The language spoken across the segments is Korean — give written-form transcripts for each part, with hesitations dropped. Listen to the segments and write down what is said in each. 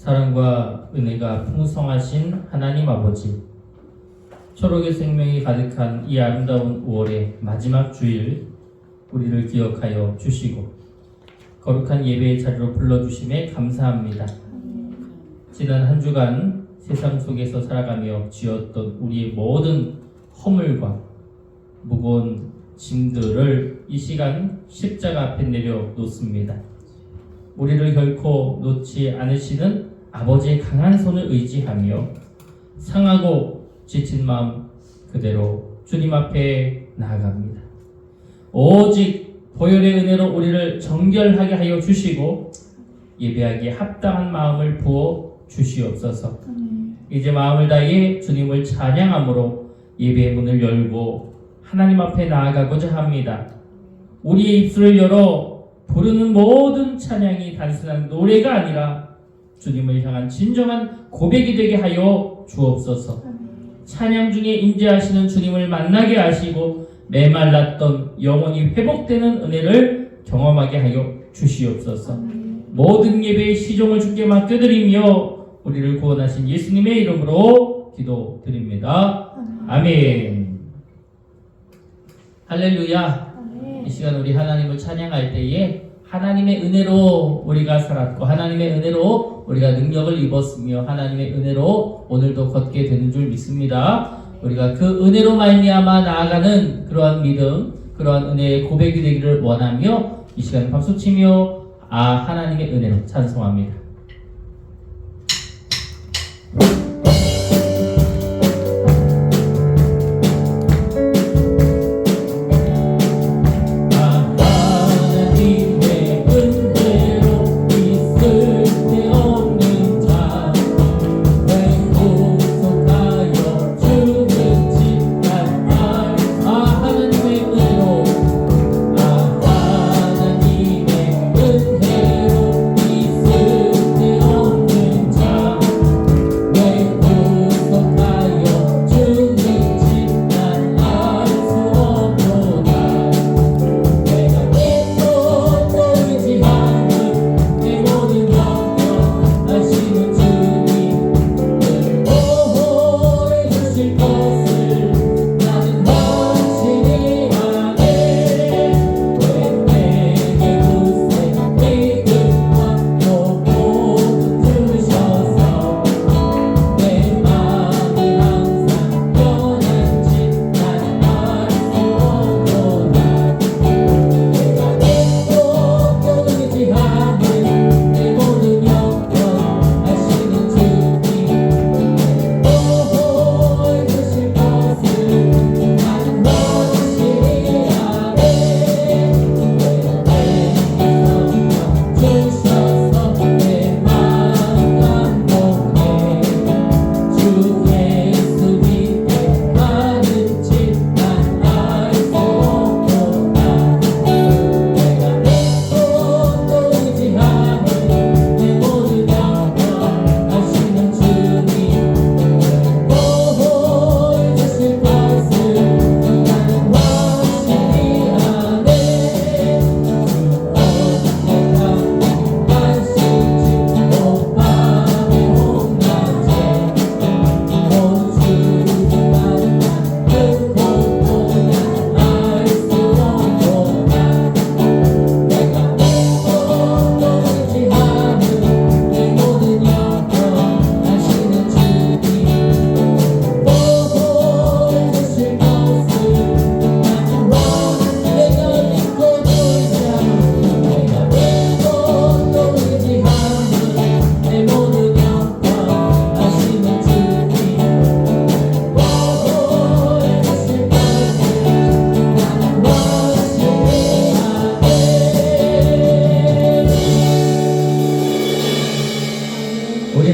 사랑과 은혜가 풍성하신 하나님 아버지, 초록의 생명이 가득한 이 아름다운 5월의 마지막 주일 우리를 기억하여 주시고 거룩한 예배의 자리로 불러주심에 감사합니다. 지난 한 주간 세상 속에서 살아가며 지었던 우리의 모든 허물과 무거운 짐들을 이 시간 십자가 앞에 내려놓습니다. 우리를 결코 놓지 않으시는 아버지의 강한 손을 의지하며 상하고 지친 마음 그대로 주님 앞에 나아갑니다. 오직 보혈의 은혜로 우리를 정결하게 하여 주시고 예배하기에 합당한 마음을 부어 주시옵소서. 이제 마음을 다해 주님을 찬양함으로 예배의 문을 열고 하나님 앞에 나아가고자 합니다. 우리의 입술을 열어 부르는 모든 찬양이 단순한 노래가 아니라 주님을 향한 진정한 고백이 되게 하여 주옵소서. 찬양 중에 임재하시는 주님을 만나게 하시고 메말랐던 영혼이 회복되는 은혜를 경험하게 하여 주시옵소서. 모든 예배의 시종을 주께 맡겨드리며 우리를 구원하신 예수님의 이름으로 기도드립니다. 아멘. 할렐루야. 이 시간 우리 하나님을 찬양할 때에 하나님의 은혜로 우리가 살았고 하나님의 은혜로 우리가 능력을 입었으며 하나님의 은혜로 오늘도 걷게 되는 줄 믿습니다. 우리가 그 은혜로 말미암아 나아가는 그러한 믿음, 그러한 은혜의 고백이 되기를 원하며 이 시간 박수치며 하나님의 은혜로 찬송합니다.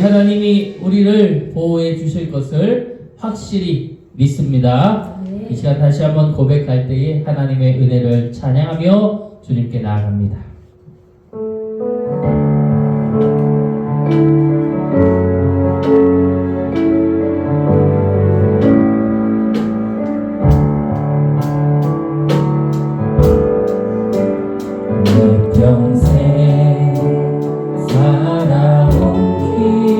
하나님이 우리를 보호해 주실 것을 확실히 믿습니다. 이 시간 다시 한번 고백할 때에 하나님의 은혜를 찬양하며 주님께 나아갑니다. 내 평생 살아온 길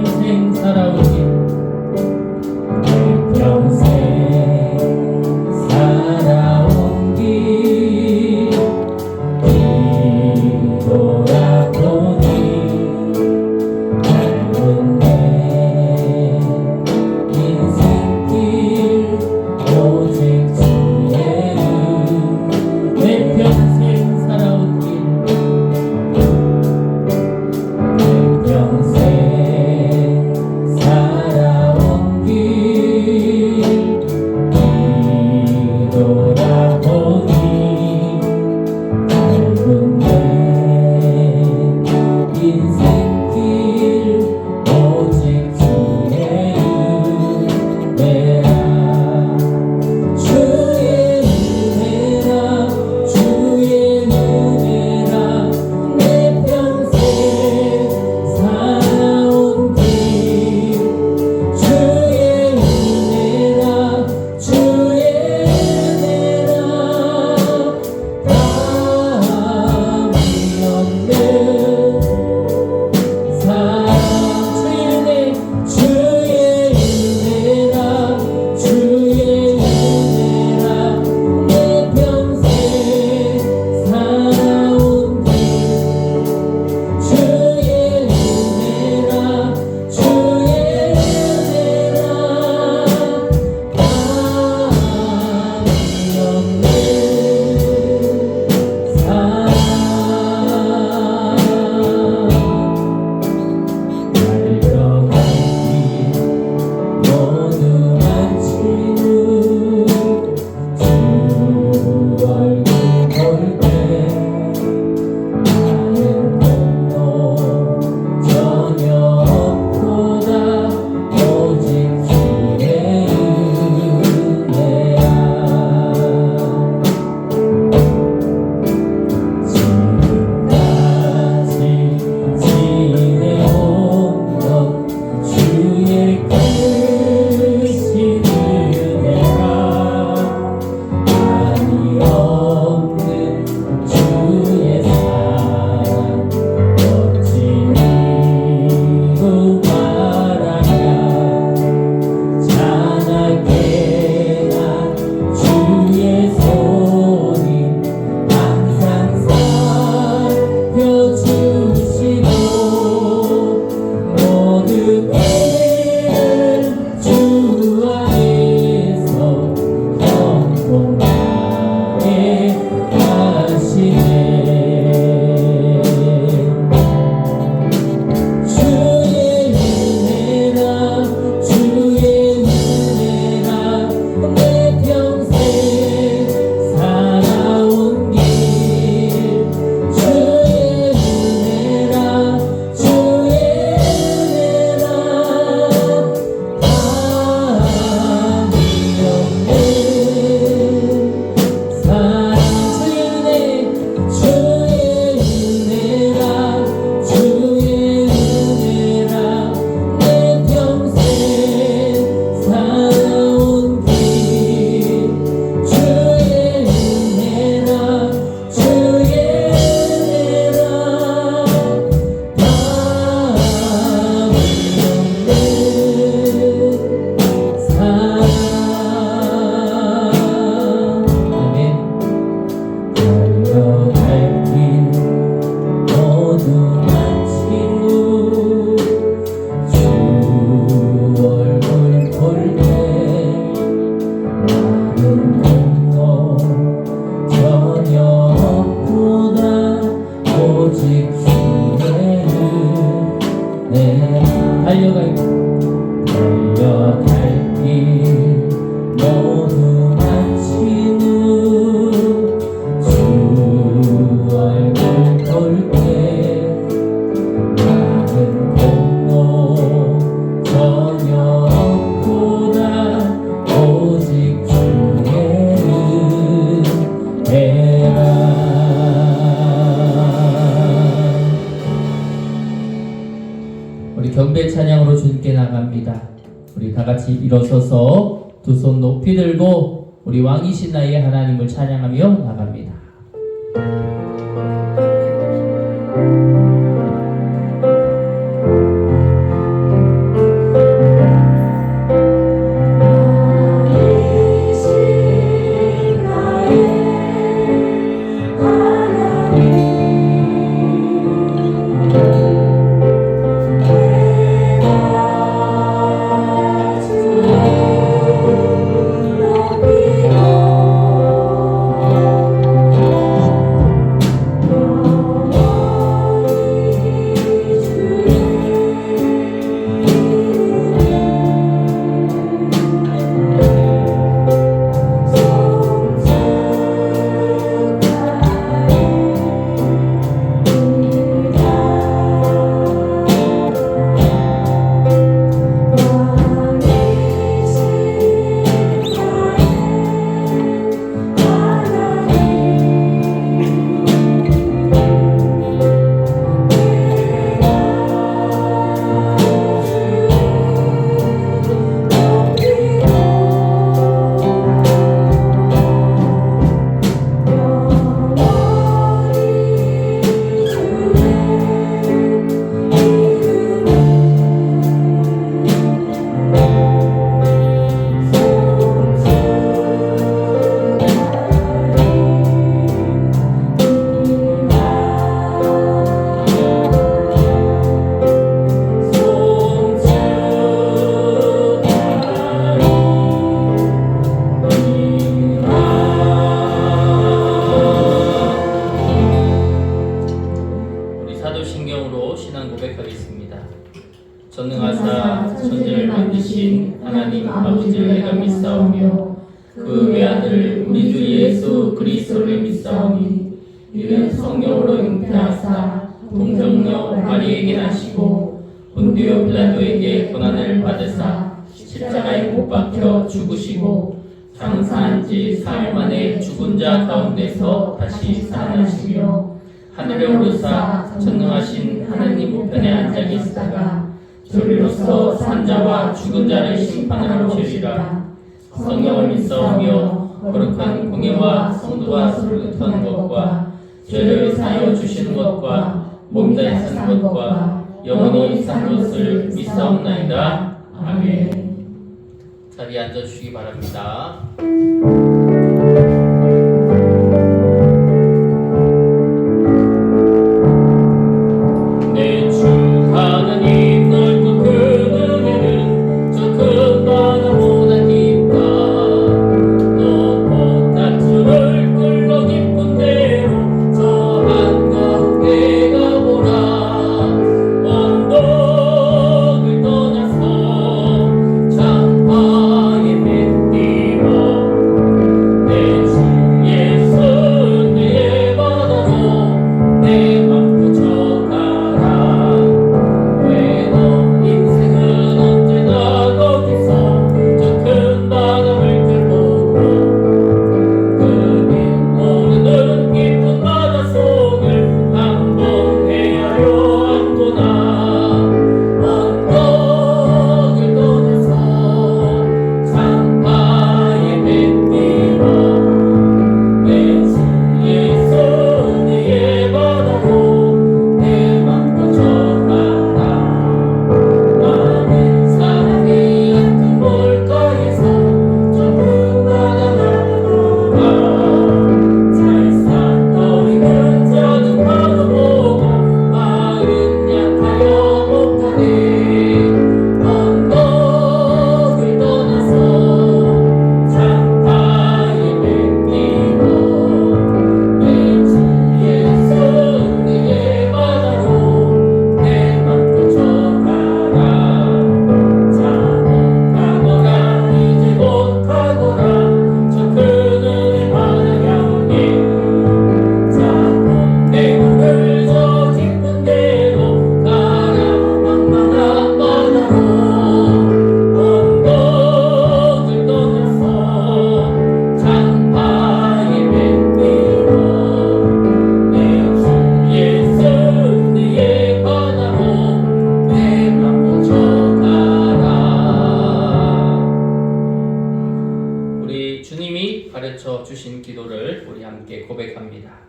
평생 살아온 길 내 평생 살아온 길 뒤돌아보니 넓은 내 인생길 오직 주의 내 평생 살아온 길 내 평생 살아온 길 뒤돌아보니 넓은 내 인생길 오직 주의 은혜라 주의 은혜라 주의 은혜라 내 평생 살아온 길 주의 은혜라 주의 은혜라 담이 없는 사랑 주의 은혜라 주의 은혜라 내 평생 살아온 길 주의 은혜라 주의 은혜라 담이 없는 사랑 달려갈 길 모두 마치고 주 얼굴 볼 때 나는 공로 전혀 없도다 오직 주의 은혜야 지금까지 지내온 것 주의 크신 은혜가 한이 없는 주의 사랑 어찌 이루 말하랴 찬하게 난 주의 손이 항상 살펴주시고 모든 일을 주 안에서 형통하게 하시네 주의 은혜라 주의 은혜라 내 평생 살아온 길 주의 은혜라 주의 은혜라 담이 없는 사랑 주의 은혜라 주의 은혜라 내 평생 살아온 길 주의 은혜라 주의 은혜라 달려갈 길 모두 마치고 주 얼굴 볼 때 나는 공로 전혀 없도다 오직 주의 은혜 달려갈 길 모두 마친 후 주 얼굴 볼 때 나는 공로 전혀 없도다 오직 주의 은혜라 우리 경배 찬양으로 주님께 나갑니다. 우리 다 같이 일어서서 두 손 높이 들고 우리 왕이신 나의 하나님을 찬양하며 나갑니다. 인하사 천지를 만드신 하나님 아버지를 내가 믿사오며 그 외아들 우리 주 예수 그리스도를 믿사오니 이는 성령으로 잉태하사 동정녀 마리에게 나시고 본디오 빌라도에게 고난을 받으사 십자가에 못 박혀 죽으시고 장사한 지 사흘 만에 죽은 자 가운데서 다시 살아나시며 하늘에 오르사 전능하신 하나님 우편에 앉아 계시다가 저리로서 산자와 죽은 자를 심판하러 오시리라. 성령을 믿사오며 거룩한 공예와 성도와 소르던 것과 죄를 사하여 주시는 것과 몸 다해 사는 것과 영원히 사는 것을 믿사옵나이다. 아멘. 자리에 앉아주시기 바랍니다. 내 주 하나님 넓고 큰 은혜는 저 큰 바다보다 깊다. 높고 낮추를 끌러 깊은 데로 저 한가운데 가보라. 언덕을 떠나서 창파에 뱉기로 내 주 예수 내 바다로 내 맘 꽂혀가라. 왜 너 인생은 언제나 거기서 저 큰 바다 물결 보고 그게 모르는 깊은 바다 속을 항복해야요 안구나. 언덕을 떠나서 창파에 뱉기로 내 주 예수 내 바다로 내 맘 꽂혀가라. 나는 사랑이 얕은 몰가에서 저 큰 바다 나가라. 살싹거리는 작은 파도 보고 마음 약하여 못하네. 언덕을 떠나서 창파에 뱉기로 내 주 예수 내 바다로 내 맘 꽂혀가라. 자복하거라 이제 곧 가거라. 저 큰 은혜 바다 향해 자복 내 눈을 저 깊은 데로 가라. 망망한 바다로 언덕을 떠나서 창파에 뱉기로 내 주 예수 내 바다로 내 맘 꽂혀가라. 우리 주님이 가르쳐 주신 기도를 우리 함께 고백합니다.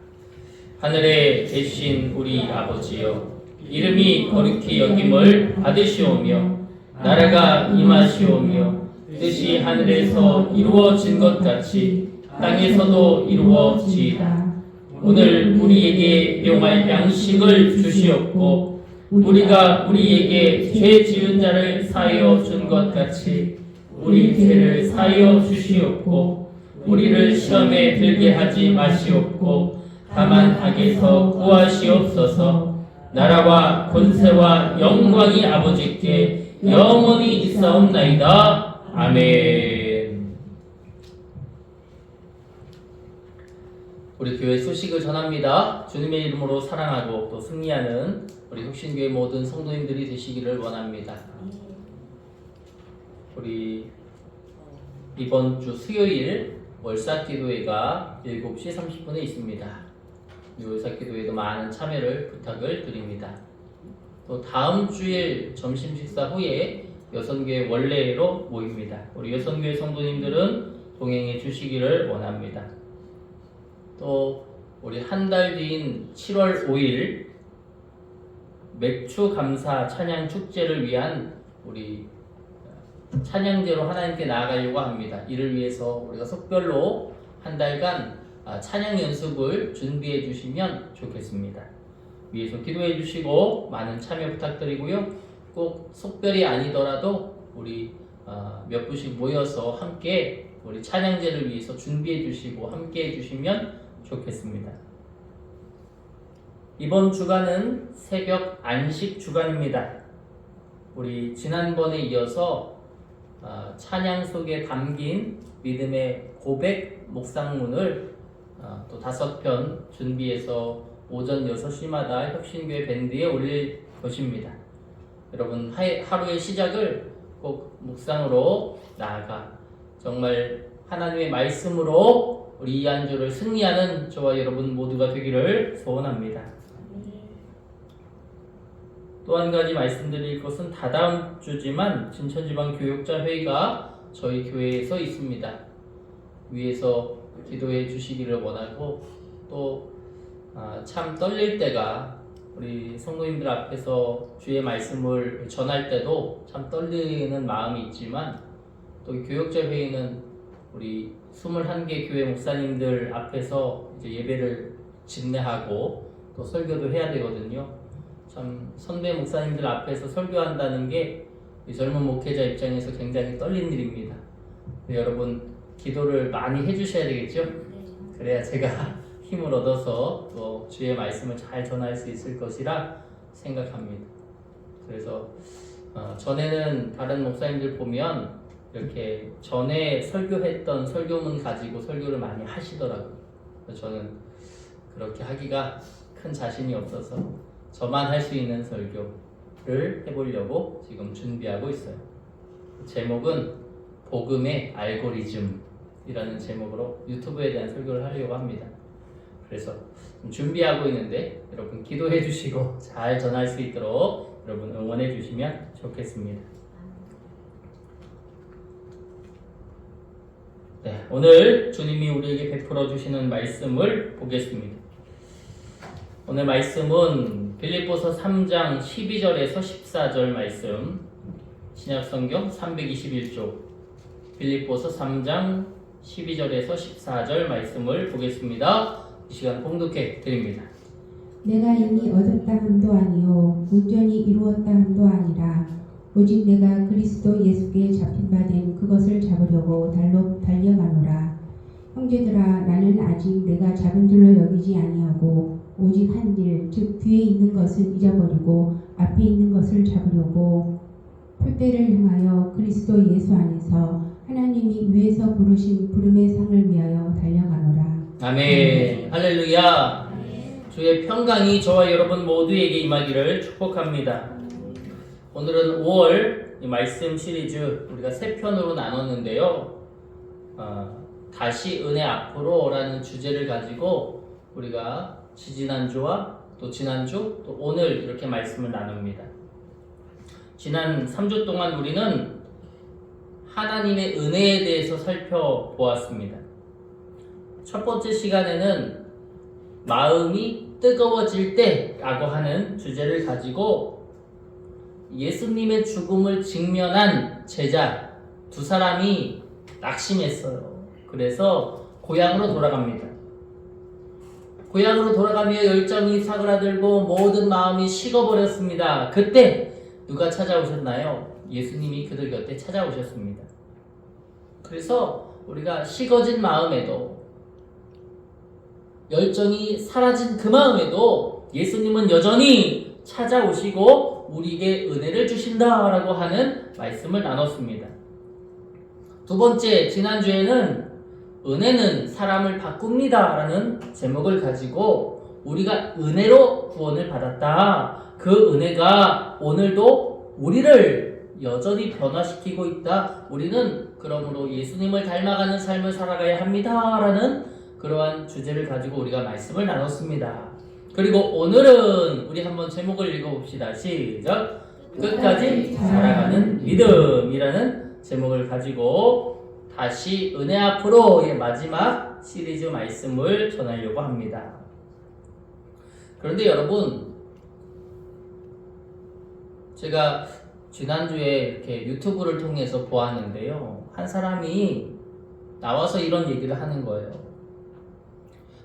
하늘에 계신 우리 아버지여, 이름이 거룩히 여김을 받으시오며 나라가 임하시오며 뜻이 하늘에서 이루어진 것 같이 땅에서도 이루어지이다. 오늘 우리에게 용할 양식을 주시옵고 우리가 우리에게 죄 지은 자를 사하여 준 것 같이 우리 죄를 사하여 주시옵고 우리를 시험에 들게 하지 마시옵고 다만 악에서 구하시옵소서. 나라와 권세와 영광이 아버지께 영원히 있사옵나이다. 아멘. 우리 교회 소식을 전합니다. 주님의 이름으로 사랑하고 또 승리하는 우리 혁신교회 모든 성도님들이 되시기를 원합니다. 우리 이번 주 수요일 월사기도회가 7시 30분에 있습니다. 이 월사기도회도 많은 참여를 부탁을 드립니다. 또 다음 주일 점심 식사 후에 여선교회 원래로 모입니다. 우리 여선교회 성도님들은 동행해 주시기를 원합니다. 또 우리 한 달 뒤인 7월 5일 맥주 감사 찬양 축제를 위한 우리 찬양제로 하나님께 나아가려고 합니다. 이를 위해서 우리가 속별로 한 달간 찬양 연습을 준비해 주시면 좋겠습니다. 위에서 기도해 주시고 많은 참여 부탁드리고요. 꼭 속별이 아니더라도 우리 몇 분씩 모여서 함께 우리 찬양제를 위해서 준비해 주시고 함께 해 주시면 좋겠습니다. 이번 주간은 새벽 안식 주간입니다. 우리 지난번에 이어서 찬양 속에 담긴 믿음의 고백 묵상문을 또 5편 준비해서 오전 6시마다 혁신교회 밴드에 올릴 것입니다. 여러분 하루의 시작을 꼭 묵상으로 나아가 정말 하나님의 말씀으로 우리 이 한 주를 승리하는 저와 여러분 모두가 되기를 소원합니다. 또 한 가지 말씀드릴 것은 다다음 주지만 진천지방교육자 회의가 저희 교회에서 있습니다. 위에서 기도해 주시기를 원하고 또 참 떨릴 때가 우리 성도님들 앞에서 주의 말씀을 전할 때도 참 떨리는 마음이 있지만 또 교육자 회의는 우리 21개 교회 목사님들 앞에서 이제 예배를 진례하고 또 설교도 해야 되거든요. 참 선배 목사님들 앞에서 설교한다는 게 젊은 목회자 입장에서 굉장히 떨리는 일입니다. 여러분 기도를 많이 해주셔야 되겠죠? 그래야 제가 힘을 얻어서 또 주의 말씀을 잘 전할 수 있을 것이라 생각합니다. 그래서 전에는 다른 목사님들 보면 이렇게 전에 설교했던 설교문 가지고 설교를 많이 하시더라고요. 저는 그렇게 하기가 큰 자신이 없어서 저만 할 수 있는 설교를 해보려고 지금 준비하고 있어요. 제목은 복음의 알고리즘이라는 제목으로 유튜브에 대한 설교를 하려고 합니다. 그래서 준비하고 있는데 여러분 기도해 주시고 잘 전할 수 있도록 여러분 응원해 주시면 좋겠습니다. 네, 오늘 주님이 우리에게 베풀어 주시는 말씀을 보겠습니다. 오늘 말씀은 빌립보서 3장 12절에서 14절 말씀, 신약성경 321쪽 빌립보서 3장 12절에서 14절 말씀을 보겠습니다. 이 시간 봉독해 드립니다. 내가 이미 얻었다 함도 아니요 온전히 이루었다 함도 아니라 오직 내가 그리스도 예수께 잡힌 바 된 그것을 잡으려고 달려가노라. 형제들아, 나는 아직 내가 잡은 줄로 여기지 아니하고 오직 한 일, 즉 뒤에 있는 것을 잊어버리고 앞에 있는 것을 잡으려고 표대를 향하여 그리스도 예수 안에서 하나님이 위에서 부르신 부름의 상을 위하여 달려가노라. 아멘. 할렐루야. 주의 평강이 저와 여러분 모두에게 임하기를 축복합니다. 오늘은 5월 말씀 시리즈 우리가 3편으로 나눴는데요. 다시 은혜 앞으로라는 주제를 가지고 우리가 지지난주와 또 지난주 또 오늘 이렇게 말씀을 나눕니다. 지난 3주 동안 우리는 하나님의 은혜에 대해서 살펴보았습니다. 첫 번째 시간에는 마음이 뜨거워질 때라고 하는 주제를 가지고 예수님의 죽음을 직면한 제자 2사람이 낙심했어요. 그래서 고향으로 돌아갑니다. 고향으로 돌아가며 열정이 사그라들고 모든 마음이 식어버렸습니다. 그때 누가 찾아오셨나요? 예수님이 그들 곁에 찾아오셨습니다. 그래서 우리가 식어진 마음에도 열정이 사라진 그 마음에도 예수님은 여전히 찾아오시고 우리에게 은혜를 주신다라고 하는 말씀을 나눴습니다. 두 번째, 지난주에는 은혜는 사람을 바꿉니다 라는 제목을 가지고 우리가 은혜로 구원을 받았다. 그 은혜가 오늘도 우리를 여전히 변화시키고 있다. 우리는 그러므로 예수님을 닮아가는 삶을 살아가야 합니다 라는 그러한 주제를 가지고 우리가 말씀을 나눴습니다. 그리고 오늘은 우리 한번 제목을 읽어봅시다. 시작! 끝까지 살아가는 믿음이라는 제목을 가지고 다시 은혜 앞으로의 마지막 시리즈 말씀을 전하려고 합니다. 그런데 여러분, 제가 지난주에 이렇게 유튜브를 통해서 보았는데요. 한 사람이 나와서 이런 얘기를 하는 거예요.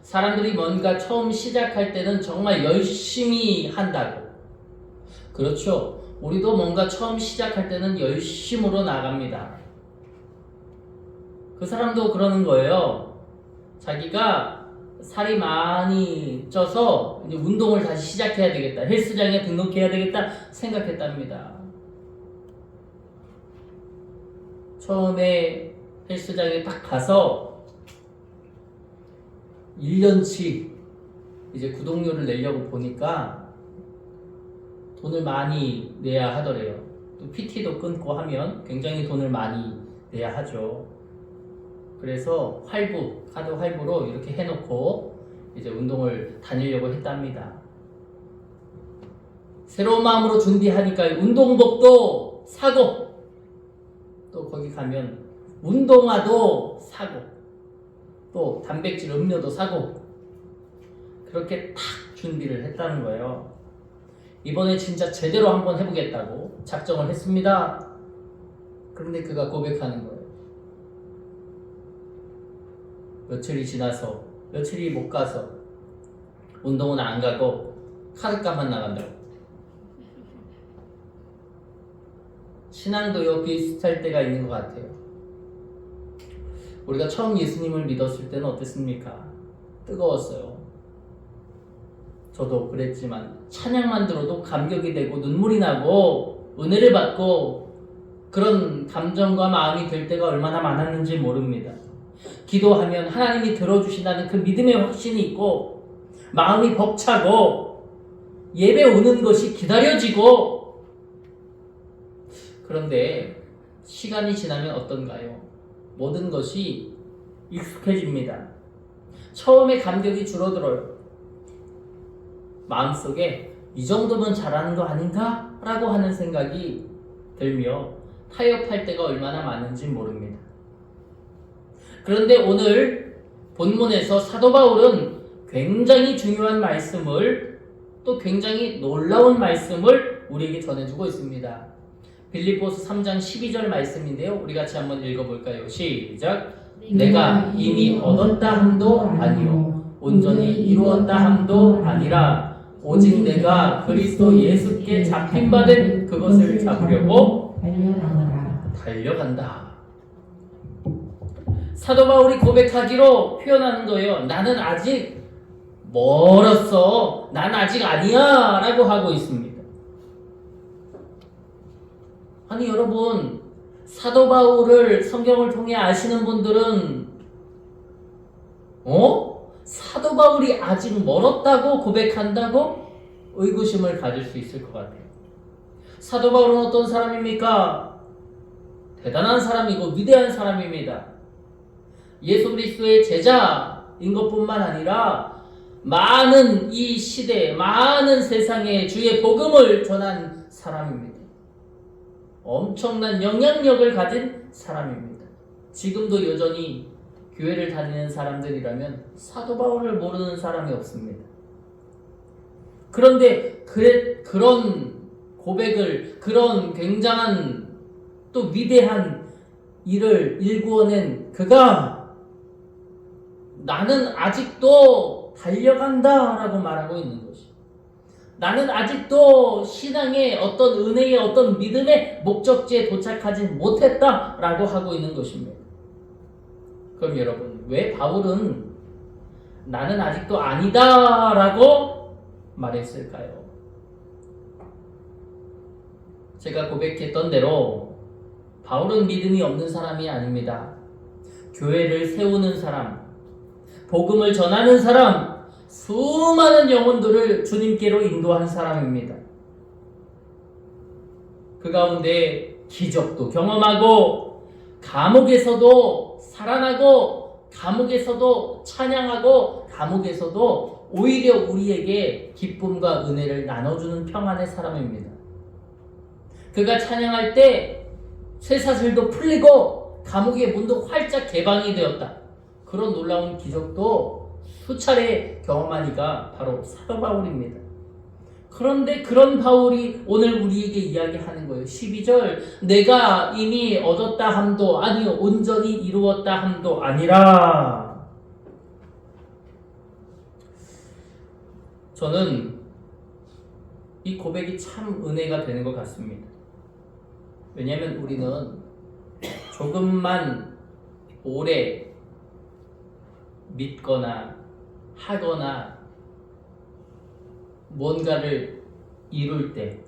사람들이 뭔가 처음 시작할 때는 정말 열심히 한다고. 그렇죠. 우리도 뭔가 처음 시작할 때는 열심으로 나갑니다. 그 사람도 그러는 거예요. 자기가 살이 많이 쪄서 이제 운동을 다시 시작해야 되겠다. 헬스장에 등록해야 되겠다 생각했답니다. 처음에 헬스장에 딱 가서 1년치 이제 구독료를 내려고 보니까 돈을 많이 내야 하더래요. 또 PT도 끊고 하면 굉장히 돈을 많이 내야 하죠. 그래서 카드 할부로 이렇게 해놓고 이제 운동을 다니려고 했답니다. 새로운 마음으로 준비하니까 운동복도 사고, 또 거기 가면 운동화도 사고, 또 단백질 음료도 사고, 그렇게 탁 준비를 했다는 거예요. 이번에 진짜 제대로 한번 해보겠다고 작정을 했습니다. 그런데 그가 고백하는 거예요. 며칠이 지나서, 며칠이 못 가서 운동은 안 가고 카드값만 나간다고. 신앙도요 비슷할 때가 있는 것 같아요. 우리가 처음 예수님을 믿었을 때는 어땠습니까? 뜨거웠어요. 저도 그랬지만 찬양만 들어도 감격이 되고 눈물이 나고 은혜를 받고 그런 감정과 마음이 들 때가 얼마나 많았는지 모릅니다. 기도하면 하나님이 들어주신다는 그 믿음의 확신이 있고 마음이 벅차고 예배 오는 것이 기다려지고, 그런데 시간이 지나면 어떤가요? 모든 것이 익숙해집니다. 처음에 감격이 줄어들어요. 마음속에 이 정도면 잘하는 거 아닌가? 라고 하는 생각이 들며 타협할 때가 얼마나 많은지 모릅니다. 그런데 오늘 본문에서 사도 바울은 굉장히 중요한 말씀을, 또 굉장히 놀라운 말씀을 우리에게 전해주고 있습니다. 빌립보서 3장 12절 말씀인데요. 우리 같이 한번 읽어볼까요? 시작! 내가 이미 얻었다 함도 아니요 온전히 이루었다 함도 아니라 오직 내가 그리스도 예수께 잡힌 바 된 그것을 잡으려고 달려간다. 사도 바울이 고백하기로 표현하는 거예요. 나는 아직 멀었어. 난 아직 아니야. 라고 하고 있습니다. 아니 여러분, 사도 바울을 성경을 통해 아시는 분들은 사도 바울이 아직 멀었다고 고백한다고 의구심을 가질 수 있을 것 같아요. 사도 바울은 어떤 사람입니까? 대단한 사람이고 위대한 사람입니다. 예수 그리스도의 제자인 것뿐만 아니라 많은 이 시대, 많은 세상에 주의 복음을 전한 사람입니다. 엄청난 영향력을 가진 사람입니다. 지금도 여전히 교회를 다니는 사람들이라면 사도 바울을 모르는 사람이 없습니다. 그런데 그런 고백을, 그런 굉장한 또 위대한 일을 일구어낸 그가 나는 아직도 달려간다 라고 말하고 있는 것이, 나는 아직도 신앙의 어떤 은혜의 어떤 믿음의 목적지에 도착하지 못했다 라고 하고 있는 것입니다. 그럼 여러분, 왜 바울은 나는 아직도 아니다 라고 말했을까요? 제가 고백했던 대로 바울은 믿음이 없는 사람이 아닙니다. 교회를 세우는 사람, 복음을 전하는 사람, 수많은 영혼들을 주님께로 인도한 사람입니다. 그 가운데 기적도 경험하고, 감옥에서도 살아나고, 감옥에서도 찬양하고, 감옥에서도 오히려 우리에게 기쁨과 은혜를 나눠주는 평안의 사람입니다. 그가 찬양할 때 쇠사슬도 풀리고 감옥의 문도 활짝 개방이 되었다. 그런 놀라운 기적도 수차례 경험한 이가 바로 사도 바울입니다. 그런데 그런 바울이 오늘 우리에게 이야기하는 거예요. 12절, 내가 이미 얻었다 함도 아니요 온전히 이루었다 함도 아니라. 저는 이 고백이 참 은혜가 되는 것 같습니다. 왜냐하면 우리는 조금만 오래 믿거나 하거나 뭔가를 이룰 때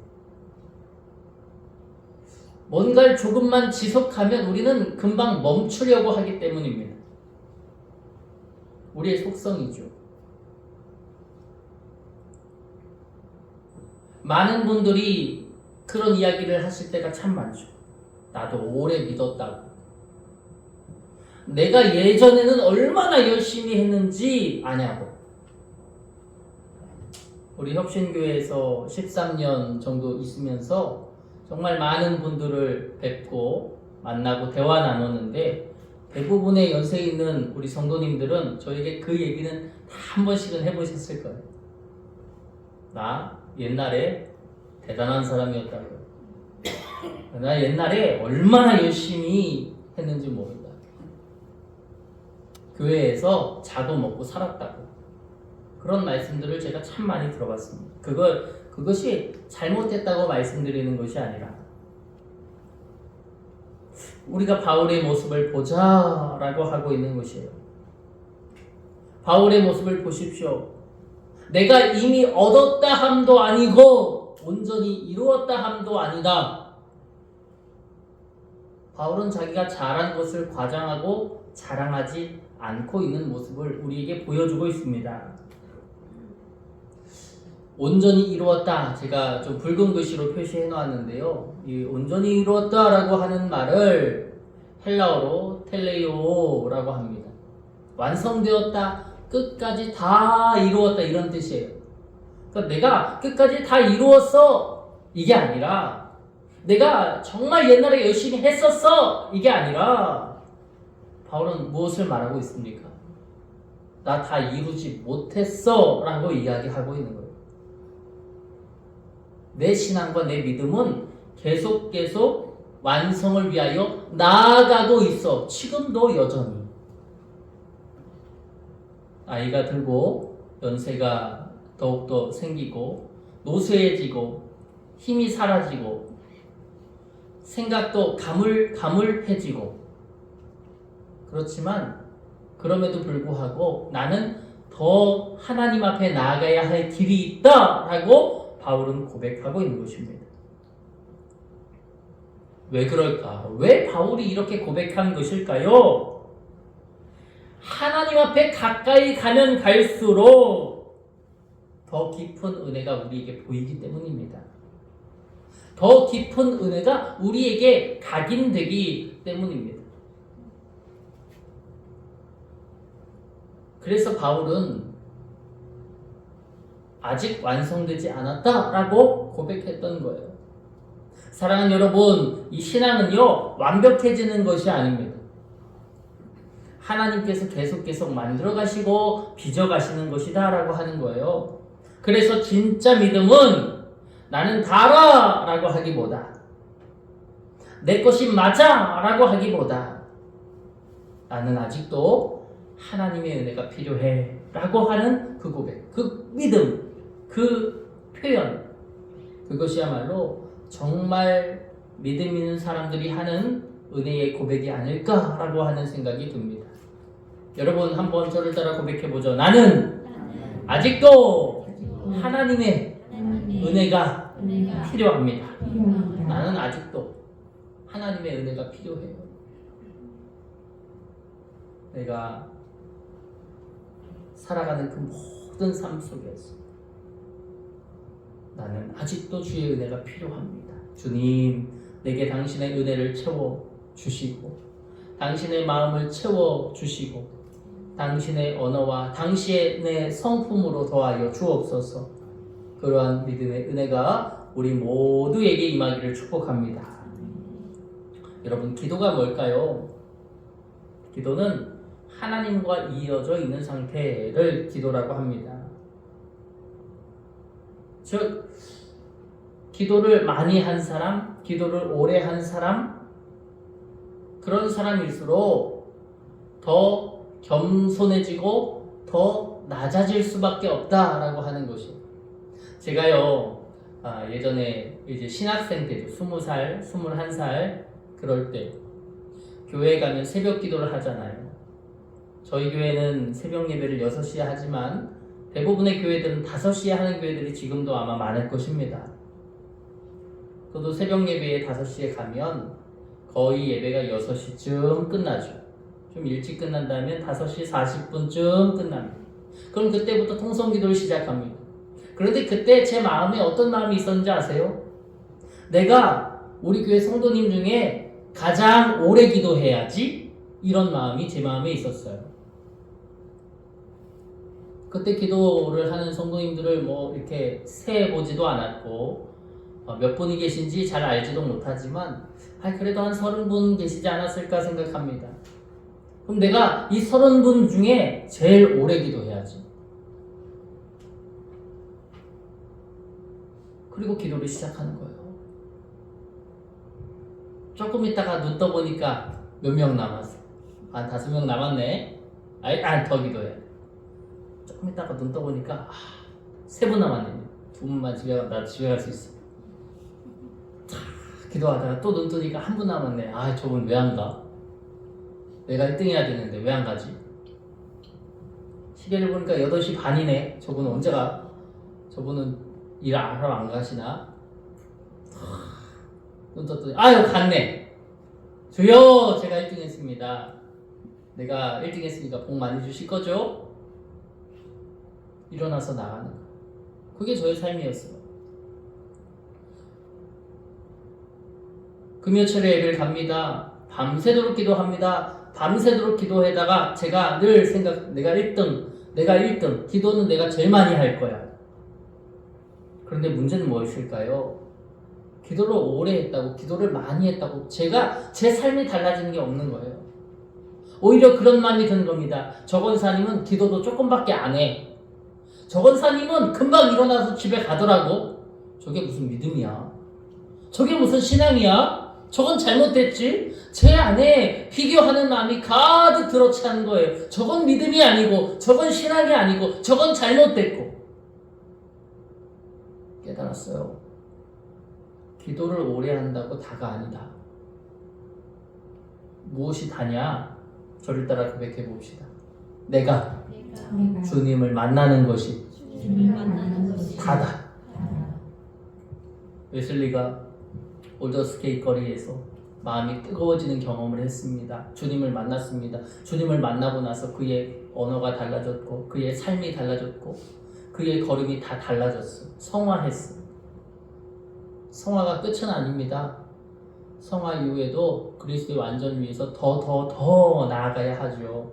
뭔가를 조금만 지속하면 우리는 금방 멈추려고 하기 때문입니다. 우리의 속성이죠. 많은 분들이 그런 이야기를 하실 때가 참 많죠. 나도 오래 믿었다고. 내가 예전에는 얼마나 열심히 했는지 아냐고. 우리 혁신교회에서 13년 정도 있으면서 정말 많은 분들을 뵙고 만나고 대화 나눴는데 대부분의 연세 있는 우리 성도님들은 저에게 그 얘기는 다 한 번씩은 해보셨을 거예요. 나 옛날에 대단한 사람이었다고요. 나 옛날에 얼마나 열심히 했는지 모른다. 교회에서 자도 먹고 살았다고. 그런 말씀들을 제가 참 많이 들어봤습니다. 그것이 잘못됐다고 말씀드리는 것이 아니라 우리가 바울의 모습을 보자라고 하고 있는 것이에요. 바울의 모습을 보십시오. 내가 이미 얻었다 함도 아니고 온전히 이루었다 함도 아니다. 바울은 자기가 잘한 것을 과장하고 자랑하지 않고 있는 모습을 우리에게 보여주고 있습니다. 온전히 이루었다. 제가 좀 붉은 글씨로 표시해 놓았는데요. 이 온전히 이루었다라고 하는 말을 헬라어로 텔레이오라고 합니다. 완성되었다. 끝까지 다 이루었다. 이런 뜻이에요. 그러니까 내가 끝까지 다 이루었어. 이게 아니라 내가 정말 옛날에 열심히 했었어. 이게 아니라 바울은 무엇을 말하고 있습니까? 나 다 이루지 못했어. 라고 이야기하고 있는 거예요. 내 신앙과 내 믿음은 계속 완성을 위하여 나아가고 있어. 지금도 여전히. 나이가 들고 연세가 더욱더 생기고 노쇠해지고 힘이 사라지고 생각도 가물가물해지고 그렇지만 그럼에도 불구하고 나는 더 하나님 앞에 나아가야 할 길이 있다라고 바울은 고백하고 있는 것입니다. 왜 그럴까? 왜 바울이 이렇게 고백한 것일까요? 하나님 앞에 가까이 가면 갈수록 더 깊은 은혜가 우리에게 보이기 때문입니다. 더 깊은 은혜가 우리에게 각인되기 때문입니다. 그래서 바울은 아직 완성되지 않았다라고 고백했던 거예요. 사랑하는 여러분, 이 신앙은요 완벽해지는 것이 아닙니다. 하나님께서 계속 만들어 가시고 빚어 가시는 것이다 라고 하는 거예요. 그래서 진짜 믿음은 나는 다라 라고 하기보다 내 것이 맞아 라고 하기보다 나는 아직도 하나님의 은혜가 필요해 라고 하는 그 고백, 그 믿음, 그 표현, 그것이야말로 정말 믿음 있는 사람들이 하는 은혜의 고백이 아닐까라고 하는 생각이 듭니다. 여러분 한번 저를 따라 고백해보죠. 나는 아직도 하나님의 은혜가 필요합니다. 나는 아직도 하나님의 은혜가 필요해요. 내가 살아가는 그 모든 삶 속에서 나는 아직도 주의 은혜가 필요합니다. 주님, 내게 당신의 은혜를 채워주시고 당신의 마음을 채워주시고 당신의 언어와 당신의 성품으로 더하여 주옵소서. 그러한 믿음의 은혜가 우리 모두에게 임하기를 축복합니다. 여러분, 기도가 뭘까요? 기도는 하나님과 이어져 있는 상태를 기도라고 합니다. 즉, 기도를 많이 한 사람, 기도를 오래 한 사람, 그런 사람일수록 더 겸손해지고 더 낮아질 수밖에 없다라고 하는 것이. 제가요, 예전에 이제 신학생 때죠. 20살, 21살 그럴 때 교회에 가면 새벽 기도를 하잖아요. 저희 교회는 새벽 예배를 6시에 하지만 대부분의 교회들은 5시에 하는 교회들이 지금도 아마 많을 것입니다. 저도 새벽 예배에 5시에 가면 거의 예배가 6시쯤 끝나죠. 좀 일찍 끝난다면 5시 40분쯤 끝납니다. 그럼 그때부터 통성기도를 시작합니다. 그런데 그때 제 마음에 어떤 마음이 있었는지 아세요? 내가 우리 교회 성도님 중에 가장 오래 기도해야지, 이런 마음이 제 마음에 있었어요. 그때 기도를 하는 성도님들을 뭐 이렇게 세보지도 않았고 몇 분이 계신지 잘 알지도 못하지만 그래도 한 30분 계시지 않았을까 생각합니다. 그럼 내가 이 30분 중에 제일 오래 기도해야지. 그리고 기도를 시작하는 거예요. 조금 있다가 눈 떠보니까 몇 명 남았어. 한 5명 남았네. 더 기도해. 조금 있다가 눈 떠보니까 3분 남았네. 2분만 나 집에 갈 수 있어. 기도하다가 또 눈 뜨니까 1분 남았네. 저분 왜 안 가? 내가 1등 해야 되는데 왜 안 가지? 시계를 보니까 8시 반이네. 저분은 언제 가? 저분은 일 하러 안 가시나? 눈 떴더니 갔네. 주여, 제가 1등 했습니다. 내가 1등 했으니까 복 많이 주실 거죠? 일어나서 나가는 거. 그게 저의 삶이었어요. 금요철에 예배를 갑니다. 밤새도록 기도합니다. 밤새도록 기도하다가 제가 늘 내가 1등, 기도는 내가 제일 많이 할 거야. 그런데 문제는 무엇일까요? 기도를 오래 했다고, 기도를 많이 했다고 제 삶이 달라지는 게 없는 거예요. 오히려 그런 마음이 드는 겁니다. 저 권사님은 기도도 조금밖에 안 해. 저 권사님은 금방 일어나서 집에 가더라고. 저게 무슨 믿음이야? 저게 무슨 신앙이야? 저건 잘못됐지? 제 안에 비교하는 마음이 가득 들어차는 거예요. 저건 믿음이 아니고, 저건 신앙이 아니고, 저건 잘못됐고. 깨달았어요. 기도를 오래 한다고 다가 아니다. 무엇이 다냐? 저를 따라 고백해 봅시다. 내가 주님을 만나는 것이 다다. 웨슬리가 올더스케이트 거리에서 마음이 뜨거워지는 경험을 했습니다. 주님을 만났습니다. 주님을 만나고 나서 그의 언어가 달라졌고, 그의 삶이 달라졌고, 그의 걸음이 다 달라졌어요. 성화했어요. 성화가 끝은 아닙니다. 성화 이후에도 그리스도의 완전을 위해서 더 나아가야 하죠.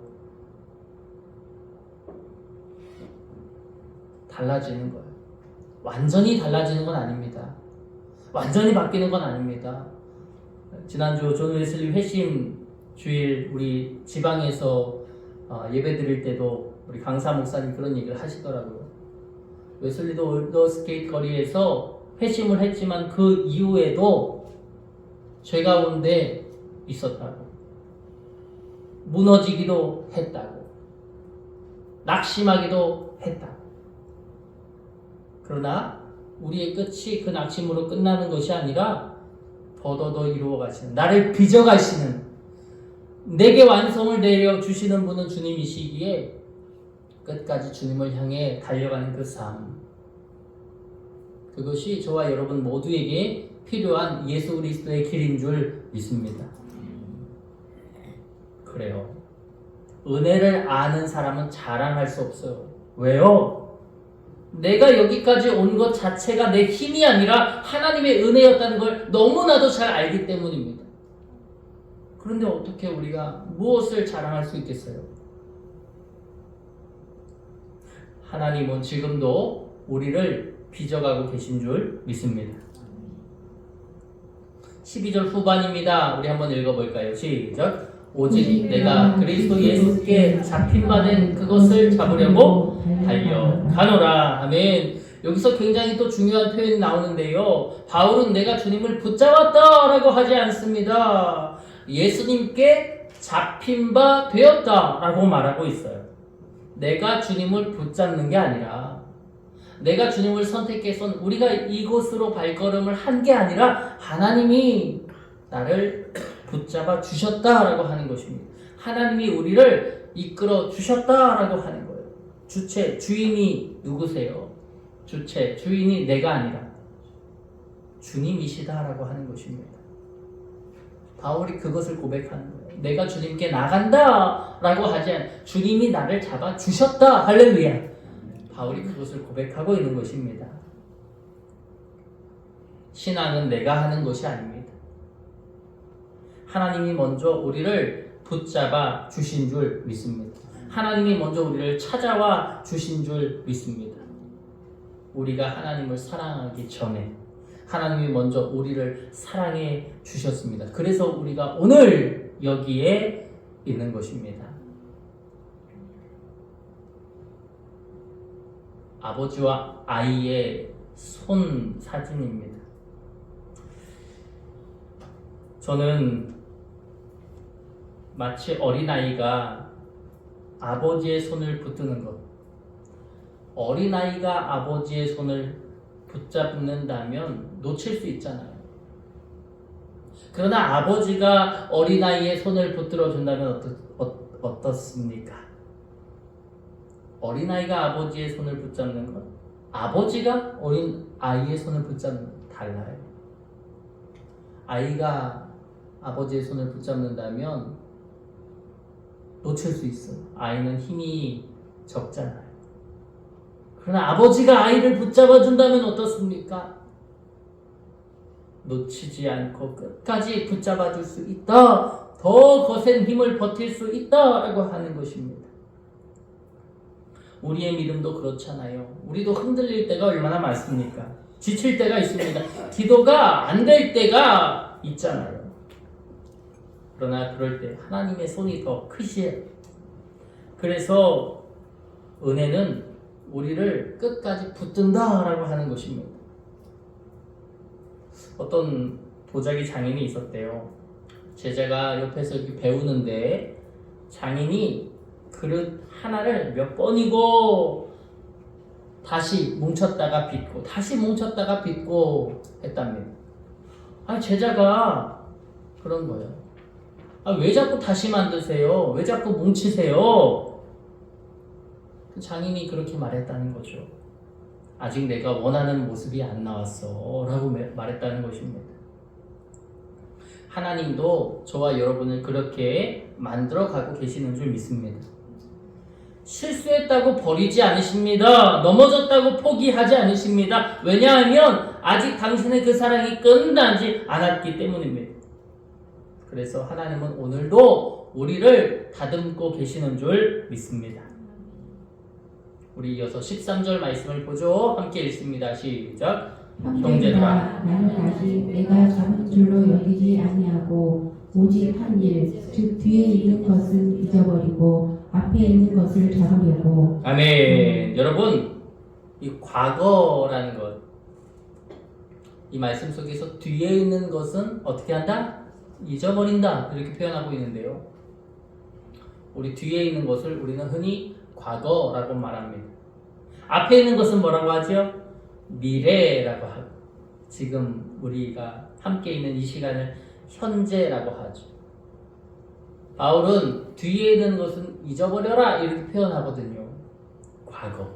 달라지는 거예요. 완전히 달라지는 건 아닙니다. 완전히 바뀌는 건 아닙니다. 지난주 존 웨슬리 회심 주일 우리 지방에서 예배 드릴 때도 우리 강사 목사님 그런 얘기를 하시더라고요. 웨슬리도 올더스케이트 거리에서 회심을 했지만 그 이후에도 죄 가운데 있었다고, 무너지기도 했다고, 낙심하기도 했다고. 그러나 우리의 끝이 그 낙심으로 끝나는 것이 아니라 더더더 이루어 가시는, 나를 빚어 가시는, 내게 완성을 내려주시는 분은 주님이시기에 끝까지 주님을 향해 달려가는 그 삶, 그것이 저와 여러분 모두에게 필요한 예수 그리스도의 길인 줄 믿습니다. 그래요. 은혜를 아는 사람은 자랑할 수 없어요. 왜요? 내가 여기까지 온 것 자체가 내 힘이 아니라 하나님의 은혜였다는 걸 너무나도 잘 알기 때문입니다. 그런데 어떻게 우리가 무엇을 자랑할 수 있겠어요? 하나님은 지금도 우리를 빚어가고 계신 줄 믿습니다. 12절 후반입니다. 우리 한번 읽어볼까요? 시작. 오직 내가 그리스도 예수께 잡힌 바 된 그것을 잡으려고 달려가노라. 아멘. 여기서 굉장히 또 중요한 표현이 나오는데요. 바울은 내가 주님을 붙잡았다라고 하지 않습니다. 예수님께 잡힌 바 되었다라고 말하고 있어요. 내가 주님을 붙잡는 게 아니라, 내가 주님을 선택해서 우리가 이곳으로 발걸음을 한 게 아니라 하나님이 나를 붙잡아 주셨다라고 하는 것입니다. 하나님이 우리를 이끌어 주셨다라고 하는 거예요. 주인이 누구세요? 주인이 내가 아니라 주님이시다라고 하는 것입니다. 바울이 그것을 고백하는 거예요. 내가 주님께 나간다라고 하지 않아 주님이 나를 잡아주셨다. 할렐루야. 바울이 그것을 고백하고 있는 것입니다. 신앙은 내가 하는 것이 아닙니다. 하나님이 먼저 우리를 붙잡아 주신 줄 믿습니다. 하나님이 먼저 우리를 찾아와 주신 줄 믿습니다. 우리가 하나님을 사랑하기 전에 하나님이 먼저 우리를 사랑해 주셨습니다. 그래서 우리가 오늘 여기에 있는 것입니다. 아버지와 아이의 손 사진입니다. 저는 마치 어린아이가 아버지의 손을 붙드는 것, 어린아이가 아버지의 손을 붙잡는다면 놓칠 수 있잖아요. 그러나 아버지가 어린아이의 손을 붙들어 준다면 어떻습니까? 어린아이가 아버지의 손을 붙잡는 것, 아버지가 어린아이의 손을 붙잡는 것 달라요. 아이가 아버지의 손을 붙잡는다면 놓칠 수 있어요. 아이는 힘이 적잖아요. 그러나 아버지가 아이를 붙잡아 준다면 어떻습니까? 놓치지 않고 끝까지 붙잡아 줄 수 있다. 더 거센 힘을 버틸 수 있다라고 하는 것입니다. 우리의 믿음도 그렇잖아요. 우리도 흔들릴 때가 얼마나 많습니까? 지칠 때가 있습니다. 기도가 안 될 때가 있잖아요. 그러나 그럴 때 하나님의 손이 더 크시에요. 그래서 은혜는 우리를 끝까지 붙든다라고 하는 것입니다. 어떤 도자기 장인이 있었대요. 제자가 옆에서 이렇게 배우는데 장인이 그릇 하나를 몇 번이고 다시 뭉쳤다가 빗고 다시 뭉쳤다가 빗고 했답니다. 아니 제자가 그런 거예요. 왜 자꾸 다시 만드세요? 왜 자꾸 뭉치세요? 장인이 그렇게 말했다는 거죠. 아직 내가 원하는 모습이 안 나왔어 라고 말했다는 것입니다. 하나님도 저와 여러분을 그렇게 만들어 가고 계시는 줄 믿습니다. 실수했다고 버리지 않으십니다. 넘어졌다고 포기하지 않으십니다. 왜냐하면 아직 당신의 그 사랑이 끝나지 않았기 때문입니다. 그래서 하나님은 오늘도 우리를 다듬고 계시는 줄 믿습니다. 우리 이어서 13절 말씀을 보죠. 함께 읽습니다. 시작. 형제들아, 나는 아직 내가 잡은 줄로 여기지 아니하고 오직 한 일, 즉 뒤에 있는 것은 잊어버리고 앞에 있는 것을 잡으려고. 아멘. 여러분, 이 과거라는 것, 이 말씀 속에서 뒤에 있는 것은 어떻게 한다? 잊어버린다. 이렇게 표현하고 있는데요. 우리 뒤에 있는 것을 우리는 흔히 과거라고 말합니다. 앞에 있는 것은 뭐라고 하죠? 미래라고 하고, 지금 우리가 함께 있는 이 시간을 현재라고 하죠. 바울은 뒤에 있는 것은 잊어버려라 이렇게 표현하거든요. 과거.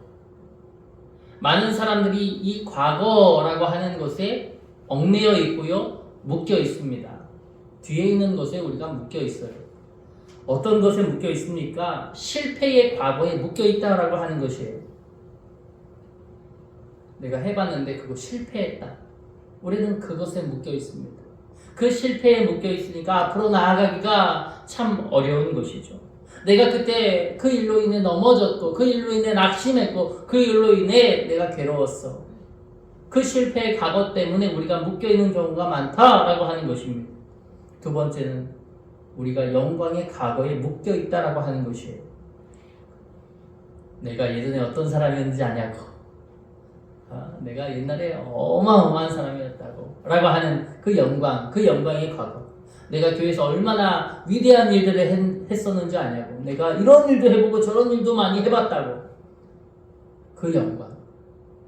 많은 사람들이 이 과거라고 하는 것에 얽매여 있고요, 묶여 있습니다. 뒤에 있는 것에 우리가 묶여 있어요. 어떤 것에 묶여 있습니까? 실패의 과거에 묶여 있다라고 하는 것이에요. 내가 해봤는데 그거 실패했다. 우리는 그것에 묶여 있습니다. 그 실패에 묶여 있으니까 앞으로 나아가기가 참 어려운 것이죠. 내가 그때 그 일로 인해 넘어졌고, 그 일로 인해 낙심했고, 그 일로 인해 내가 괴로웠어. 그 실패의 과거 때문에 우리가 묶여 있는 경우가 많다라고 하는 것입니다. 두 번째는 우리가 영광의 과거에 묶여 있다라고 하는 것이에요. 내가 예전에 어떤 사람이었는지 아냐고. 내가 옛날에 어마어마한 사람이었다고 라고 하는 그 영광, 그 영광의 과거. 내가 교회에서 얼마나 위대한 일들을 했었는지 아냐고. 내가 이런 일도 해보고 저런 일도 많이 해봤다고. 그 영광,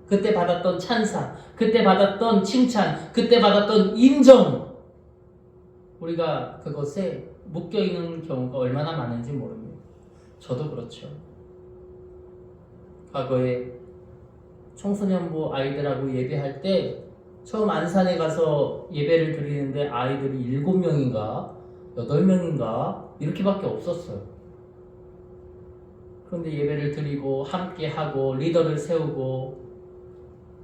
그때 받았던 찬사, 그때 받았던 칭찬, 그때 받았던 인정, 우리가 그것에 묶여있는 경우가 얼마나 많은지 모릅니다. 저도 그렇죠. 과거에 청소년부 아이들하고 예배할 때 처음 안산에 가서 예배를 드리는데 아이들이 7명인가 8명인가 이렇게밖에 없었어요. 그런데 예배를 드리고 함께 하고 리더를 세우고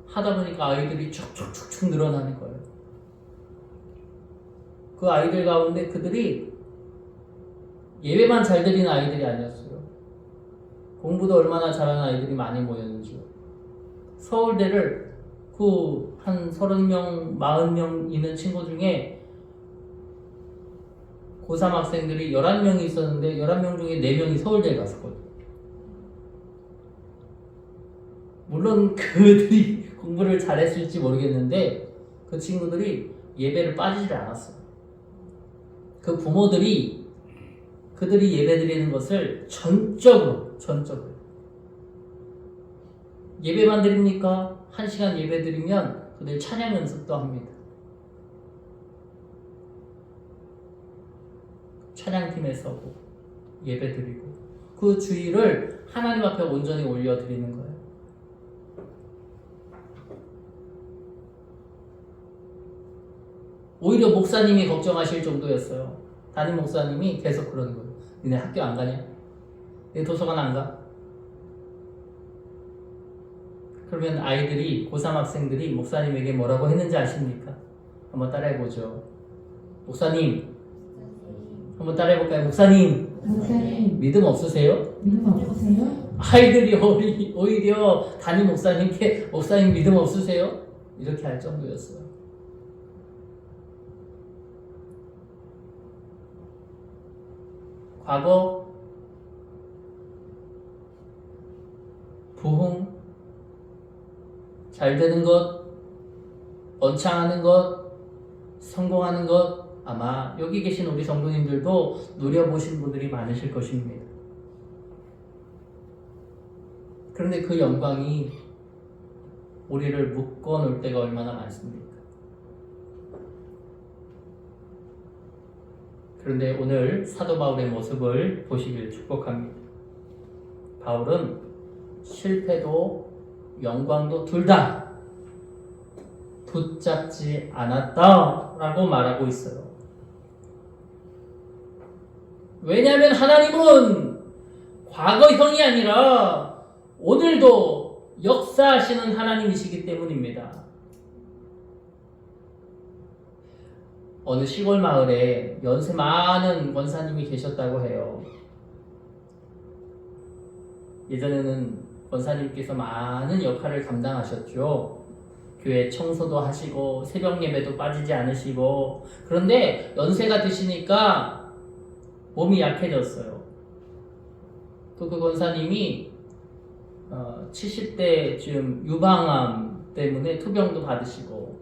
하다 보니까 아이들이 쭉쭉쭉쭉 늘어나는 거예요. 그 아이들 가운데 그들이 예배만 잘 드리는 아이들이 아니었어요. 공부도 얼마나 잘하는 아이들이 많이 모였는지요. 서울대를 그 한 30명, 40명 있는 친구 중에 고3 학생들이 11명이 있었는데 11명 중에 4명이 서울대에 갔었거든요. 물론 그들이 공부를 잘했을지 모르겠는데 그 친구들이 예배를 빠지질 않았어요. 그 부모들이 그들이 예배 드리는 것을 전적으로 예배만 드립니까? 1시간 예배 드리면 그들 찬양 연습도 합니다. 찬양팀에 서고 예배 드리고 그 주일을 하나님 앞에 온전히 올려 드리는 거예요. 오히려 목사님이 걱정하실 정도였어요. 담임 목사님이 계속 그러는 거예요. 니네 학교 안 가냐? 내 도서관 안 가? 그러면 아이들이 고3 학생들이 목사님에게 뭐라고 했는지 아십니까? 한번 따라해보죠. 목사님 한번 따라해볼까요? 목사님 믿음 없으세요? 아이들이 오히려 담임 목사님께 목사님 믿음 없으세요? 이렇게 할 정도였어요. 과거 부흥 잘 되는 것, 번창하는 것, 성공하는 것 아마 여기 계신 우리 성도님들도 누려보신 분들이 많으실 것입니다. 그런데 그 영광이 우리를 묶어놓을 때가 얼마나 많습니까? 그런데 오늘 사도 바울의 모습을 보시길 축복합니다. 바울은 실패도 영광도 둘 다 붙잡지 않았다라고 말하고 있어요. 왜냐하면 하나님은 과거형이 아니라 오늘도 역사하시는 하나님이시기 때문입니다. 어느 시골 마을에 연세 많은 권사님이 계셨다고 해요. 예전에는 권사님께서 많은 역할을 감당하셨죠. 교회 청소도 하시고 새벽 예배도 빠지지 않으시고, 그런데 연세가 드시니까 몸이 약해졌어요. 또 그 권사님이 70대쯤 유방암 때문에 투병도 받으시고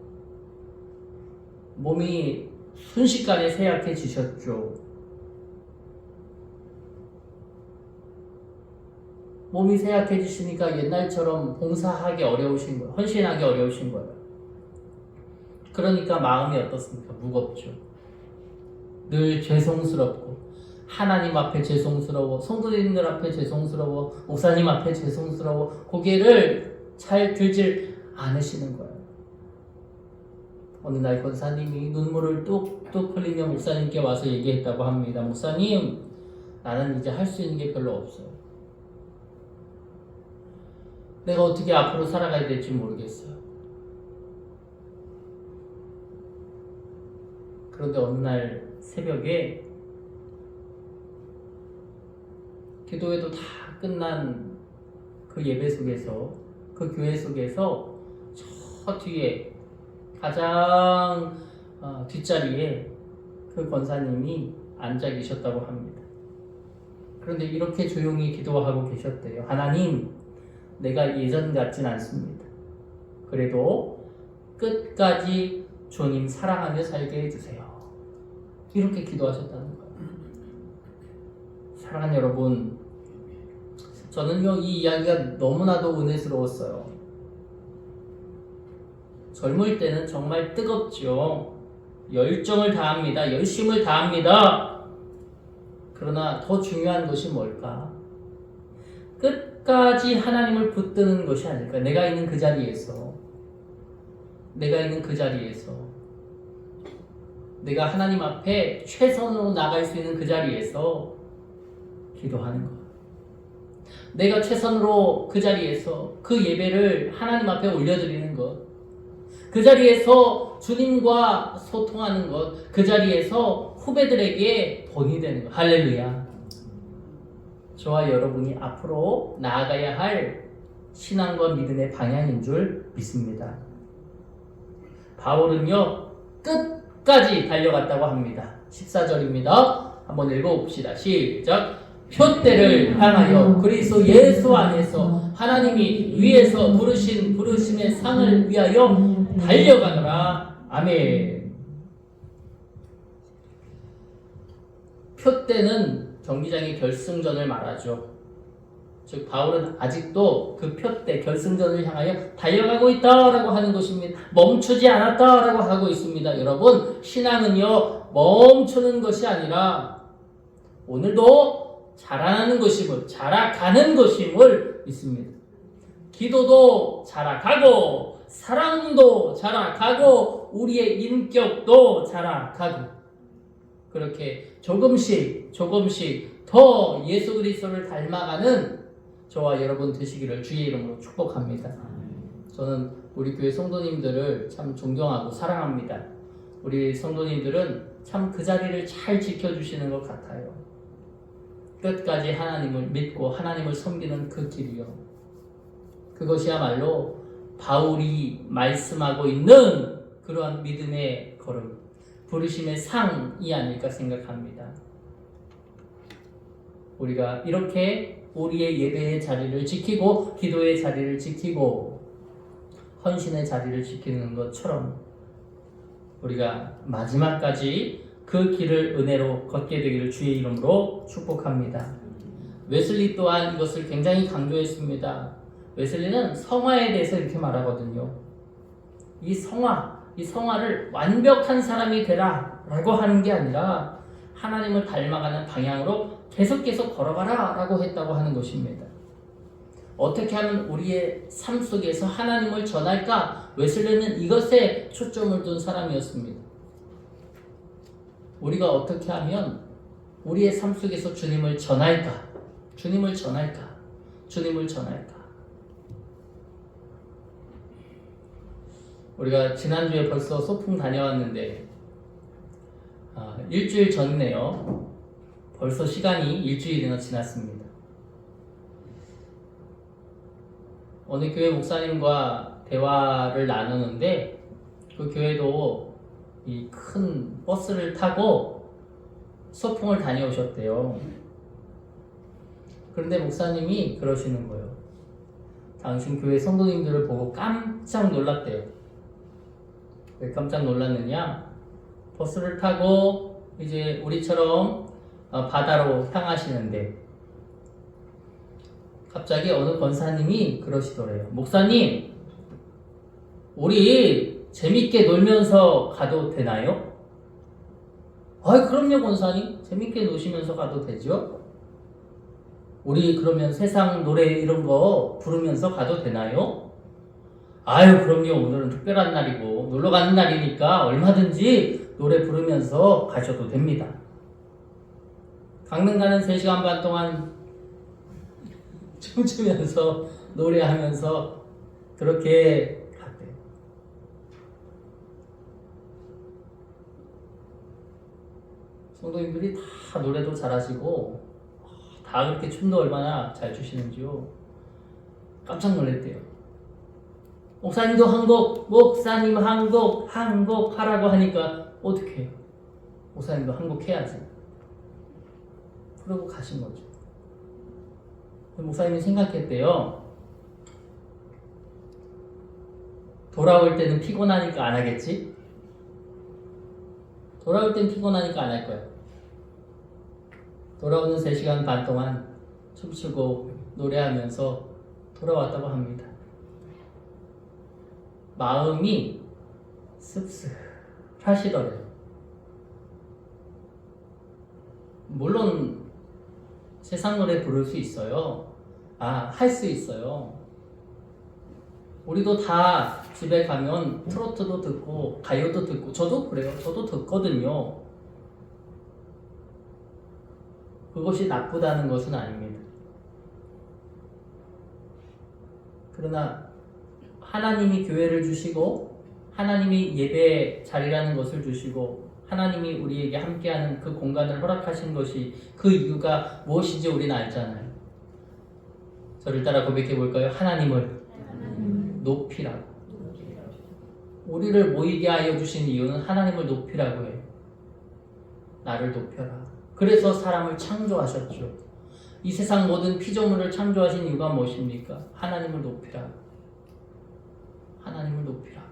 몸이 순식간에 쇠약해지셨죠. 몸이 쇠약해지시니까 옛날처럼 봉사하기 어려우신 거예요. 헌신하기 어려우신 거예요. 그러니까 마음이 어떻습니까? 무겁죠. 늘 죄송스럽고, 하나님 앞에 죄송스러워, 성도님들 앞에 죄송스러워, 목사님 앞에 죄송스러워, 고개를 잘 들질 않으시는 거예요. 어느 날 권사님이 눈물을 뚝뚝 흘리며 목사님께 와서 얘기했다고 합니다. 목사님, 나는 이제 할 수 있는 게 별로 없어요. 내가 어떻게 앞으로 살아가야 될지 모르겠어요. 그런데 어느 날 새벽에 기도회도 다 끝난 그 예배 속에서, 그 교회 속에서 저 뒤에 가장 뒷자리에 그 권사님이 앉아 계셨다고 합니다. 그런데 이렇게 조용히 기도하고 계셨대요. 하나님, 내가 예전 같진 않습니다. 그래도 끝까지 주님 사랑하며 살게 해주세요. 이렇게 기도하셨다는 거예요. 사랑하는 여러분, 저는요 이 이야기가 너무나도 은혜스러웠어요. 젊을 때는 정말 뜨겁죠. 열정을 다합니다. 열심을 다합니다. 그러나 더 중요한 것이 뭘까? 끝까지 하나님을 붙드는 것이 아닐까? 내가 있는 그 자리에서 내가 있는 그 자리에서, 내가 하나님 앞에 최선으로 나갈 수 있는 그 자리에서 기도하는 것. 내가 최선으로 그 자리에서 그 예배를 하나님 앞에 올려드리는 것. 그 자리에서 주님과 소통하는 것. 그 자리에서 후배들에게 본이 되는 것. 할렐루야. 저와 여러분이 앞으로 나아가야 할 신앙과 믿음의 방향인 줄 믿습니다. 바울은요, 끝까지 달려갔다고 합니다. 14절입니다. 한번 읽어봅시다. 시작. 표대를 향하여 그리스도 예수 안에서 하나님이 위에서 부르신 부르심의 상을 위하여 달려가노라. 아멘. 표대는 경기장의 결승전을 말하죠. 즉 바울은 아직도 그 표대 결승전을 향하여 달려가고 있다라고 하는 것입니다. 멈추지 않았다라고 하고 있습니다. 여러분, 신앙은요 멈추는 것이 아니라 오늘도 자라나는 것임을, 자라가는 것임을 믿습니다. 기도도 자라가고 사랑도 자라가고 우리의 인격도 자라가고 그렇게 조금씩 더 예수 그리스도를 닮아가는 저와 여러분 되시기를 주의 이름으로 축복합니다. 저는 우리 교회 성도님들을 참 존경하고 사랑합니다. 우리 성도님들은 참 그 자리를 잘 지켜주시는 것 같아요. 끝까지 하나님을 믿고 하나님을 섬기는 그 길이요. 그것이야말로 바울이 말씀하고 있는 그러한 믿음의 걸음, 부르심의 상이 아닐까 생각합니다. 우리가 이렇게 우리의 예배의 자리를 지키고 기도의 자리를 지키고 헌신의 자리를 지키는 것처럼 우리가 마지막까지 그 길을 은혜로 걷게 되기를 주의 이름으로 축복합니다. 웨슬리 또한 이것을 굉장히 강조했습니다. 웨슬리는 성화에 대해서 이렇게 말하거든요. 이 성화를 완벽한 사람이 되라 라고 하는 게 아니라 하나님을 닮아가는 방향으로 계속 걸어가라 라고 했다고 하는 것입니다. 어떻게 하면 우리의 삶 속에서 하나님을 전할까? 웨슬리는 이것에 초점을 둔 사람이었습니다. 우리가 어떻게 하면 우리의 삶 속에서 주님을 전할까? 우리가 지난주에 벌써 소풍 다녀왔는데 일주일 전이네요. 벌써 시간이 일주일이나 지났습니다. 어느 교회 목사님과 대화를 나누는데 그 교회도 이 큰 버스를 타고 소풍을 다녀오셨대요. 그런데 목사님이 그러시는 거예요. 당신 교회 성도님들을 보고 깜짝 놀랐대요. 왜 깜짝 놀랐느냐? 버스를 타고 이제 우리처럼 바다로 향하시는데 갑자기 어느 권사님이 그러시더래요. 목사님, 우리 재밌게 놀면서 가도 되나요? 그럼요 권사님. 재밌게 노시면서 가도 되죠? 우리 그러면 세상 노래 이런 거 부르면서 가도 되나요? 그럼요. 오늘은 특별한 날이고 놀러 가는 날이니까 얼마든지 노래 부르면서 가셔도 됩니다. 강릉 가는 3시간 반 동안 춤추면서 노래하면서 그렇게 갔대요. 성도님들이 다 노래도 잘하시고 다 그렇게 춤도 얼마나 잘 추시는지요. 깜짝 놀랐대요. 목사님도 목사님 한 곡 하라고 하니까 어떻게 해요? 목사님도 한 곡 해야지. 그러고 가신 거죠. 목사님이 생각했대요. 돌아올 때는 피곤하니까 안 하겠지? 돌아올 땐 피곤하니까 안 할 거야. 돌아오는 3시간 반 동안 춤추고 노래하면서 돌아왔다고 합니다. 마음이 씁쓸하시더래요. 물론 세상 노래 부를 수 있어요. 할 수 있어요. 우리도 다 집에 가면 트로트도 듣고 가요도 듣고 저도 그래요. 저도 듣거든요. 그것이 나쁘다는 것은 아닙니다. 그러나 하나님이 교회를 주시고 하나님이 예배 자리라는 것을 주시고 하나님이 우리에게 함께하는 그 공간을 허락하신 것이 그 이유가 무엇인지 우리는 알잖아요. 저를 따라 고백해 볼까요? 하나님을 높이라고. 우리를 모이게 하여 주신 이유는 하나님을 높이라고 해요. 나를 높여라. 그래서 사람을 창조하셨죠. 이 세상 모든 피조물을 창조하신 이유가 무엇입니까? 하나님을 높이라고. 하나님을 높이라고.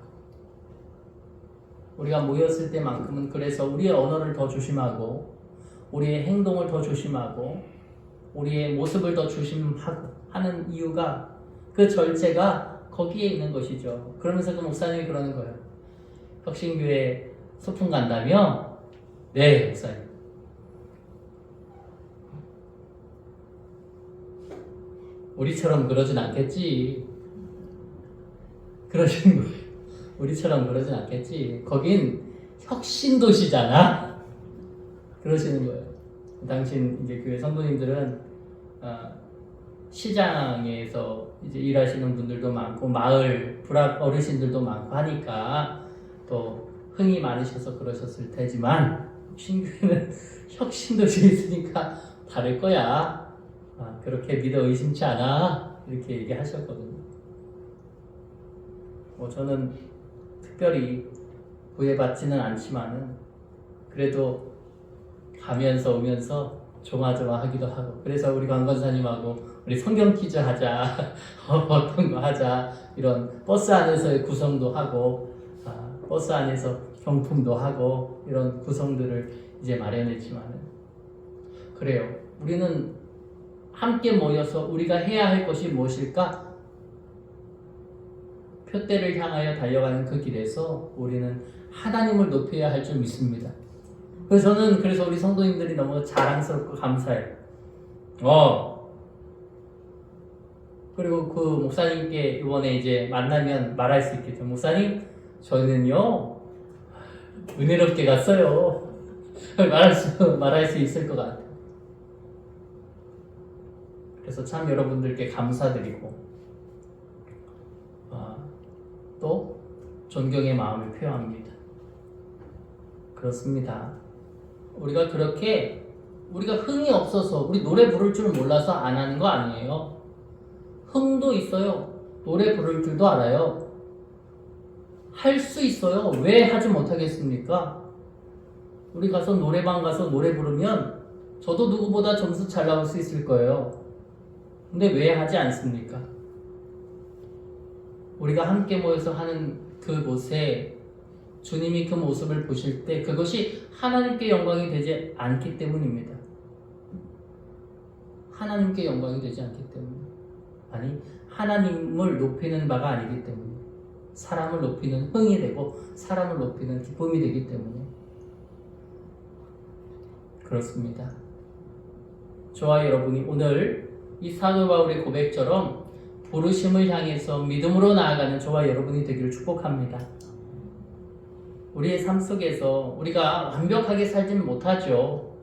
우리가 모였을 때만큼은 그래서 우리의 언어를 더 조심하고 우리의 행동을 더 조심하고 우리의 모습을 더 조심하고 하는 이유가 그 절제가 거기에 있는 것이죠. 그러면서 그 목사님이 그러는 거예요. 혁신교회 소풍 간다며? 네, 목사님. 우리처럼 그러진 않겠지. 그러시는 거예요. 우리처럼 그러진 않겠지. 거긴 혁신도시잖아. 그러시는 거예요. 당신 이제 교회 성도님들은 시장에서 이제 일하시는 분들도 많고 마을 불합 어르신들도 많고 하니까 또 흥이 많으셔서 그러셨을 테지만 신교회는 혁신도시에 있으니까 다를 거야. 그렇게 믿어 의심치 않아. 이렇게 얘기하셨거든요. 저는 특별히 구애받지는 않지만은 그래도 가면서 오면서 조마조마하기도 하고 그래서 우리 강권사님하고 우리 성경 퀴즈 하자 어떤 거 하자 이런 버스 안에서의 구성도 하고 버스 안에서 경품도 하고 이런 구성들을 이제 마련했지만은 그래요. 우리는 함께 모여서 우리가 해야 할 것이 무엇일까? 표대를 향하여 달려가는 그 길에서 우리는 하나님을 높여야 할 줄 믿습니다. 그래서 저는 우리 성도님들이 너무 자랑스럽고 감사해요. 그리고 그 목사님께 이번에 이제 만나면 말할 수 있겠죠. 목사님, 저희는요 은혜롭게 갔어요. 말할 수 있을 것 같아요. 그래서 참 여러분들께 감사드리고 또 존경의 마음을 표합니다. 그렇습니다. 우리가 흥이 없어서 우리 노래 부를 줄 몰라서 안 하는 거 아니에요. 흥도 있어요. 노래 부를 줄도 알아요. 할 수 있어요. 왜 하지 못하겠습니까? 우리 가서 노래방 가서 노래 부르면 저도 누구보다 점수 잘 나올 수 있을 거예요. 근데 왜 하지 않습니까? 우리가 함께 모여서 하는 그곳에 주님이 그 모습을 보실 때 그것이 하나님께 영광이 되지 않기 때문입니다. 하나님께 영광이 되지 않기 때문에 아니 하나님을 높이는 바가 아니기 때문에 사람을 높이는 흥이 되고 사람을 높이는 기쁨이 되기 때문에 그렇습니다. 저와 여러분이 오늘 이 사도 바울의 고백처럼 부르심을 향해서 믿음으로 나아가는 저와 여러분이 되기를 축복합니다. 우리의 삶 속에서 우리가 완벽하게 살지는 못하죠.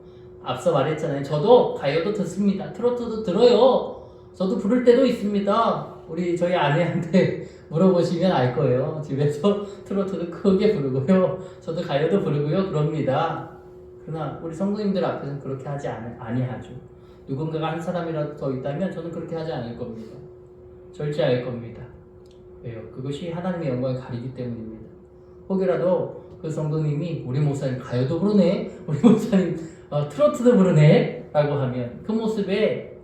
앞서 말했잖아요. 저도 가요도 듣습니다. 트로트도 들어요. 저도 부를 때도 있습니다. 저희 아내한테 물어보시면 알 거예요. 집에서 트로트도 크게 부르고요. 저도 가요도 부르고요. 그럽니다. 그러나 우리 성도님들 앞에서는 그렇게 하지 아니하죠. 누군가가 한 사람이라도 더 있다면 저는 그렇게 하지 않을 겁니다. 절제할 겁니다. 왜요? 그것이 하나님의 영광을 가리기 때문입니다. 혹여라도 그 성도님이 우리 목사님 가요도 부르네, 우리 목사님 트로트도 부르네 라고 하면 그 모습에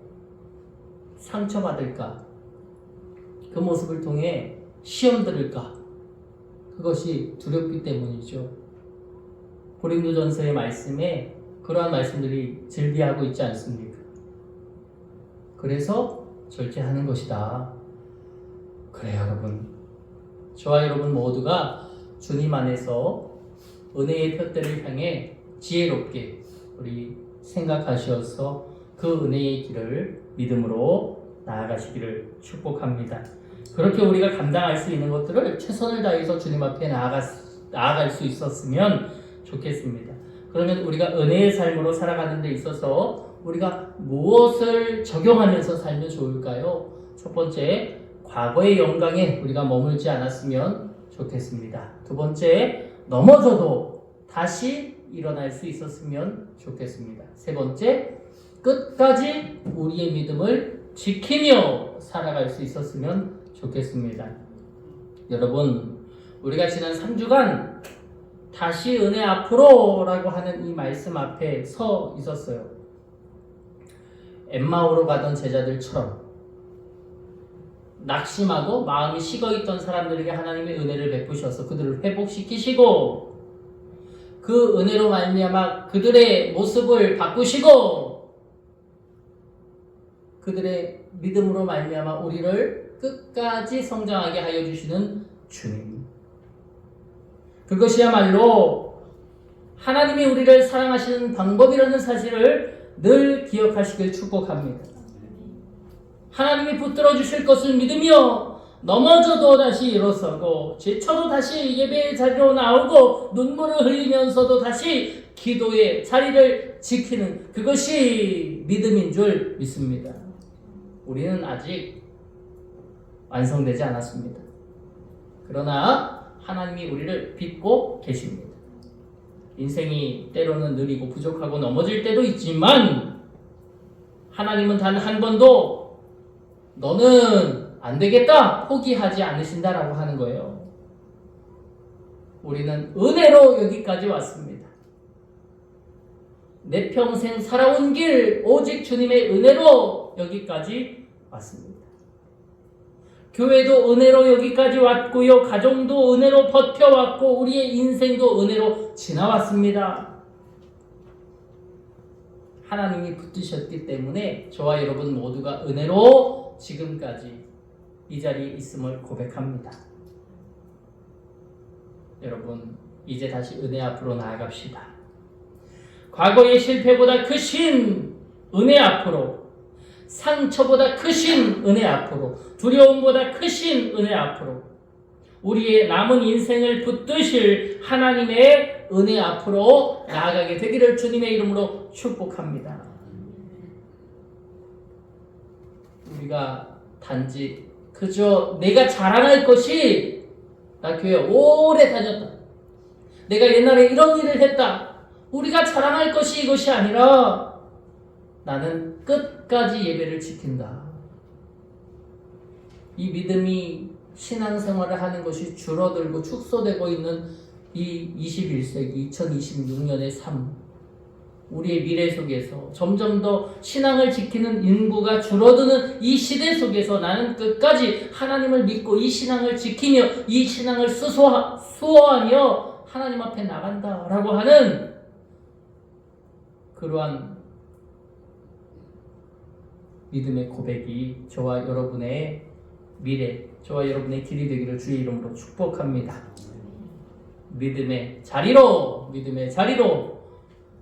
상처받을까, 그 모습을 통해 시험 들을까, 그것이 두렵기 때문이죠. 고린도전서의 말씀에 그러한 말씀들이 즐비하고 있지 않습니까? 그래서 절제하는 것이다. 그래요, 여러분. 저와 여러분 모두가 주님 안에서 은혜의 표대를 향해 지혜롭게 우리 생각하셔서 그 은혜의 길을 믿음으로 나아가시기를 축복합니다. 그렇게 우리가 감당할 수 있는 것들을 최선을 다해서 주님 앞에 나아갈 수 있었으면 좋겠습니다. 그러면 우리가 은혜의 삶으로 살아가는 데 있어서 우리가 무엇을 적용하면서 살면 좋을까요? 첫 번째, 과거의 영광에 우리가 머물지 않았으면 좋겠습니다. 두 번째, 넘어져도 다시 일어날 수 있었으면 좋겠습니다. 세 번째, 끝까지 우리의 믿음을 지키며 살아갈 수 있었으면 좋겠습니다. 여러분, 우리가 지난 3주간 다시 은혜 앞으로 라고 하는 이 말씀 앞에 서 있었어요. 엠마오로 가던 제자들처럼 낙심하고 마음이 식어있던 사람들에게 하나님의 은혜를 베푸셔서 그들을 회복시키시고 그 은혜로 말미암아 그들의 모습을 바꾸시고 그들의 믿음으로 말미암아 우리를 끝까지 성장하게 하여 주시는 주님. 그것이야말로 하나님이 우리를 사랑하시는 방법이라는 사실을 늘 기억하시길 축복합니다. 하나님이 붙들어 주실 것을 믿으며 넘어져도 다시 일어서고 지쳐도 다시 예배의 자리로 나오고 눈물을 흘리면서도 다시 기도의 자리를 지키는 그것이 믿음인 줄 믿습니다. 우리는 아직 완성되지 않았습니다. 그러나 하나님이 우리를 믿고 계십니다. 인생이 때로는 느리고 부족하고 넘어질 때도 있지만 하나님은 단 한 번도 너는 안 되겠다 포기하지 않으신다라고 하는 거예요. 우리는 은혜로 여기까지 왔습니다. 내 평생 살아온 길 오직 주님의 은혜로 여기까지 왔습니다. 교회도 은혜로 여기까지 왔고요. 가정도 은혜로 버텨왔고 우리의 인생도 은혜로 지나왔습니다. 하나님이 붙드셨기 때문에 저와 여러분 모두가 은혜로 지금까지 이 자리에 있음을 고백합니다. 여러분, 이제 다시 은혜 앞으로 나아갑시다. 과거의 실패보다 크신 은혜 앞으로, 상처보다 크신 은혜 앞으로, 두려움보다 크신 은혜 앞으로, 우리의 남은 인생을 붙드실 하나님의 은혜 앞으로 나아가게 되기를 주님의 이름으로 축복합니다. 우리가 단지 그저 내가 자랑할 것이 나 교회 오래 다녔다, 내가 옛날에 이런 일을 했다, 우리가 자랑할 것이 이것이 아니라 나는 끝까지 예배를 지킨다. 이 믿음이 신앙생활을 하는 것이 줄어들고 축소되고 있는 이 21세기 2026년의 삶, 우리의 미래 속에서 점점 더 신앙을 지키는 인구가 줄어드는 이 시대 속에서 나는 끝까지 하나님을 믿고 이 신앙을 지키며 이 신앙을 수호하며 하나님 앞에 나간다라고 하는 그러한 믿음의 고백이 저와 여러분의 미래, 저와 여러분의 길이 되기를 주의 이름으로 축복합니다. 믿음의 자리로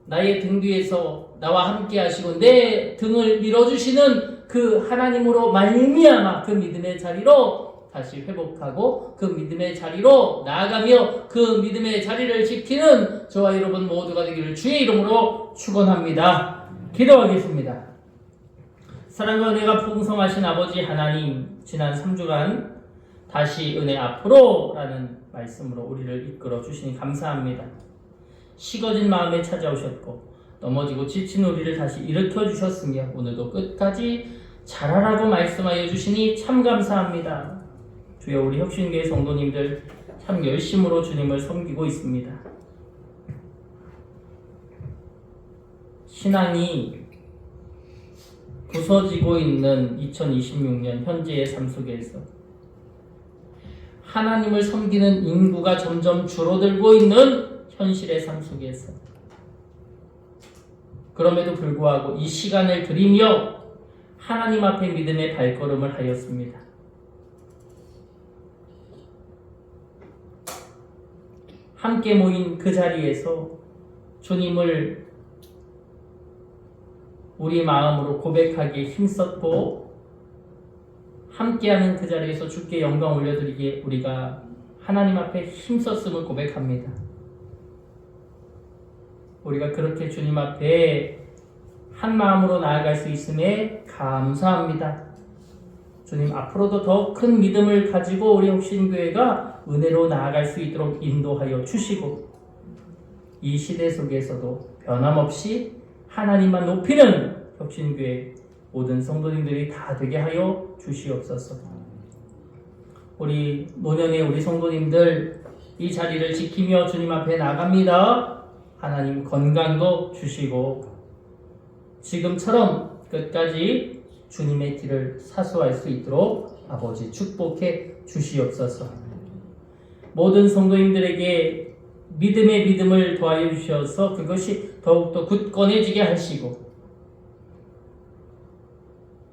나의 등 뒤에서 나와 함께 하시고 내 등을 밀어주시는 그 하나님으로 말미암아 그 믿음의 자리로 다시 회복하고 그 믿음의 자리로 나아가며 그 믿음의 자리를 지키는 저와 여러분 모두가 되기를 주의 이름으로 축원합니다. 기도하겠습니다. 사랑과 은혜가 풍성하신 아버지 하나님, 지난 3주간 다시 은혜 앞으로 라는 말씀으로 우리를 이끌어 주시니 감사합니다. 식어진 마음에 찾아오셨고 넘어지고 지친 우리를 다시 일으켜 주셨으며 오늘도 끝까지 잘하라고 말씀하여 주시니 참 감사합니다. 주여, 우리 혁신교회 성도님들 참 열심으로 주님을 섬기고 있습니다. 신앙이 부서지고 있는 2026년 현재의 삶 속에서 하나님을 섬기는 인구가 점점 줄어들고 있는 현실의 삶 속에서 그럼에도 불구하고 이 시간을 드리며 하나님 앞에 믿음의 발걸음을 하였습니다. 함께 모인 그 자리에서 주님을 우리 마음으로 고백하기에 힘썼고 함께하는 그 자리에서 주께 영광 올려드리기에 우리가 하나님 앞에 힘썼음을 고백합니다. 우리가 그렇게 주님 앞에 한 마음으로 나아갈 수 있음에 감사합니다. 주님, 앞으로도 더 큰 믿음을 가지고 우리 혁신교회가 은혜로 나아갈 수 있도록 인도하여 주시고, 이 시대 속에서도 변함없이 하나님만 높이는 혁신교회 모든 성도님들이 다 되게 하여 주시옵소서. 우리 노년의 우리 성도님들 이 자리를 지키며 주님 앞에 나갑니다. 하나님 건강도 주시고 지금처럼 끝까지 주님의 길을 사수할 수 있도록 아버지 축복해 주시옵소서. 모든 성도님들에게 믿음의 믿음을 더하여 주셔서 그것이 더욱더 굳건해지게 하시고,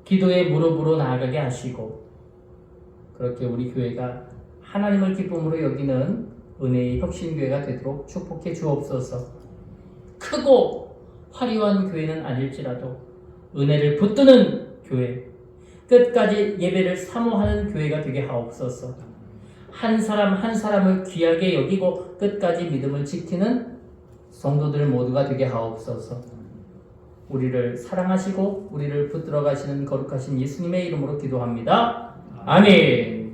기도의 무릎으로 나아가게 하시고, 그렇게 우리 교회가 하나님을 기쁨으로 여기는 은혜의 혁신교회가 되도록 축복해 주옵소서. 크고 화려한 교회는 아닐지라도 은혜를 붙드는 교회, 끝까지 예배를 사모하는 교회가 되게 하옵소서. 한 사람 한 사람을 귀하게 여기고 끝까지 믿음을 지키는 성도들 모두가 되게 하옵소서. 우리를 사랑하시고 우리를 붙들어 가시는 거룩하신 예수님의 이름으로 기도합니다. 아멘.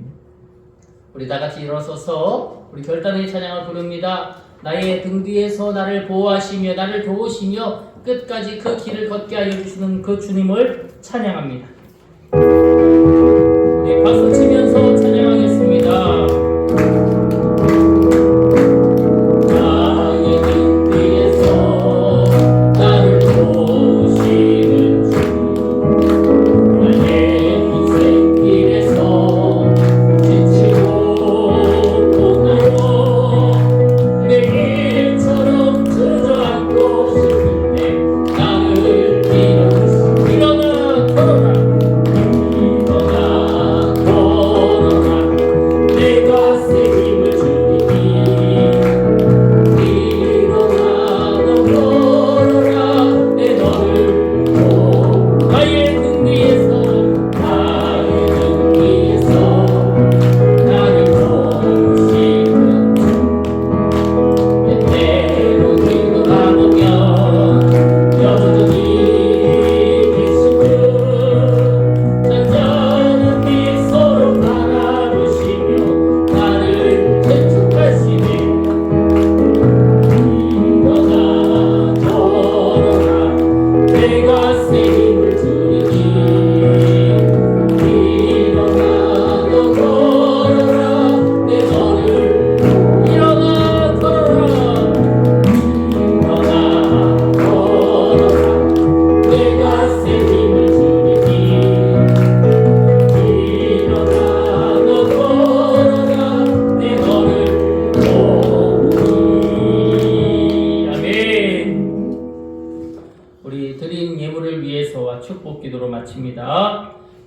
우리 다 같이 일어서서 우리 결단의 찬양을 부릅니다. 나의 등 뒤에서 나를 보호하시며 나를 도우시며 끝까지 그 길을 걷게 하여 주시는 그 주님을 찬양합니다. 네, 박수 치면서 찬양하겠습니다.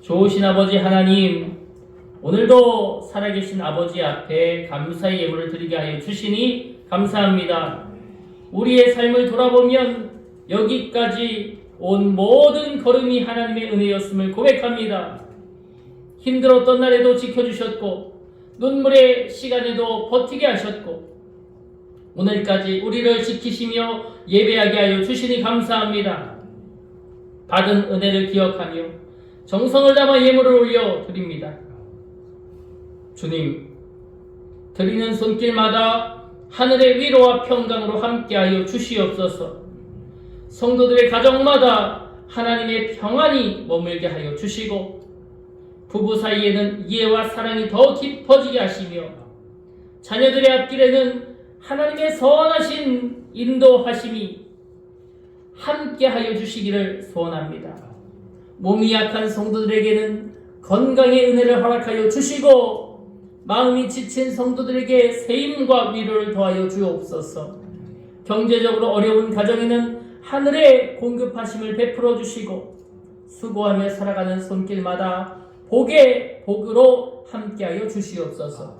좋으신 아버지 하나님, 오늘도 살아계신 아버지 앞에 감사의 예물을 드리게 하여 주시니 감사합니다. 우리의 삶을 돌아보면 여기까지 온 모든 걸음이 하나님의 은혜였음을 고백합니다. 힘들었던 날에도 지켜주셨고 눈물의 시간에도 버티게 하셨고 오늘까지 우리를 지키시며 예배하게 하여 주시니 감사합니다. 받은 은혜를 기억하며 정성을 담아 예물을 올려 드립니다. 주님, 드리는 손길마다 하늘의 위로와 평강으로 함께하여 주시옵소서. 성도들의 가정마다 하나님의 평안이 머물게 하여 주시고 부부 사이에는 이해와 사랑이 더 깊어지게 하시며 자녀들의 앞길에는 하나님의 선하신 인도하심이 함께하여 주시기를 소원합니다. 몸이 약한 성도들에게는 건강의 은혜를 허락하여 주시고 마음이 지친 성도들에게 세임과 위로를 더하여 주옵소서. 경제적으로 어려운 가정에는 하늘의 공급하심을 베풀어 주시고 수고하며 살아가는 손길마다 복의 복으로 함께하여 주시옵소서.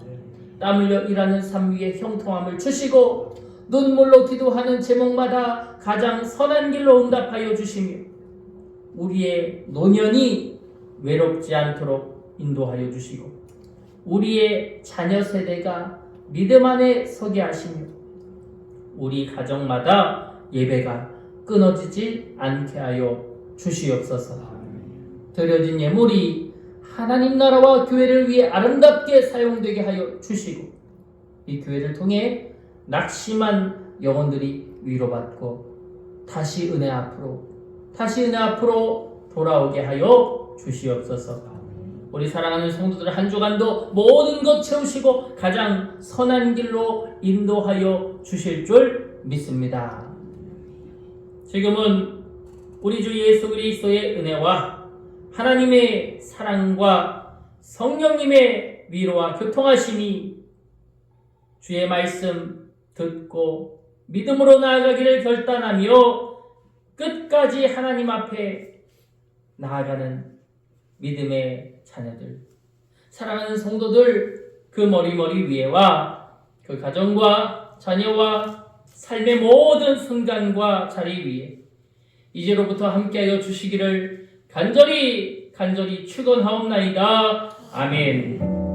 땀 흘려 일하는 삶 위에 형통함을 주시고 눈물로 기도하는 제목마다 가장 선한 길로 응답하여 주시며 우리의 노년이 외롭지 않도록 인도하여 주시고 우리의 자녀 세대가 믿음 안에 서게 하시며 우리 가정마다 예배가 끊어지지 않게 하여 주시옵소서. 드려진 예물이 하나님 나라와 교회를 위해 아름답게 사용되게 하여 주시고 이 교회를 통해 낙심한 영혼들이 위로받고 다시 은혜 앞으로 돌아오게 하여 주시옵소서. 우리 사랑하는 성도들 한 주간도 모든 것 채우시고 가장 선한 길로 인도하여 주실 줄 믿습니다. 지금은 우리 주 예수 그리스도의 은혜와 하나님의 사랑과 성령님의 위로와 교통하심이 주의 말씀 듣고 믿음으로 나아가기를 결단하며 끝까지 하나님 앞에 나아가는 믿음의 자녀들, 사랑하는 성도들 그 머리머리 위에와 그 가정과 자녀와 삶의 모든 순간과 자리 위에 이제로부터 함께하여 주시기를 간절히 축원하옵나이다. 아멘.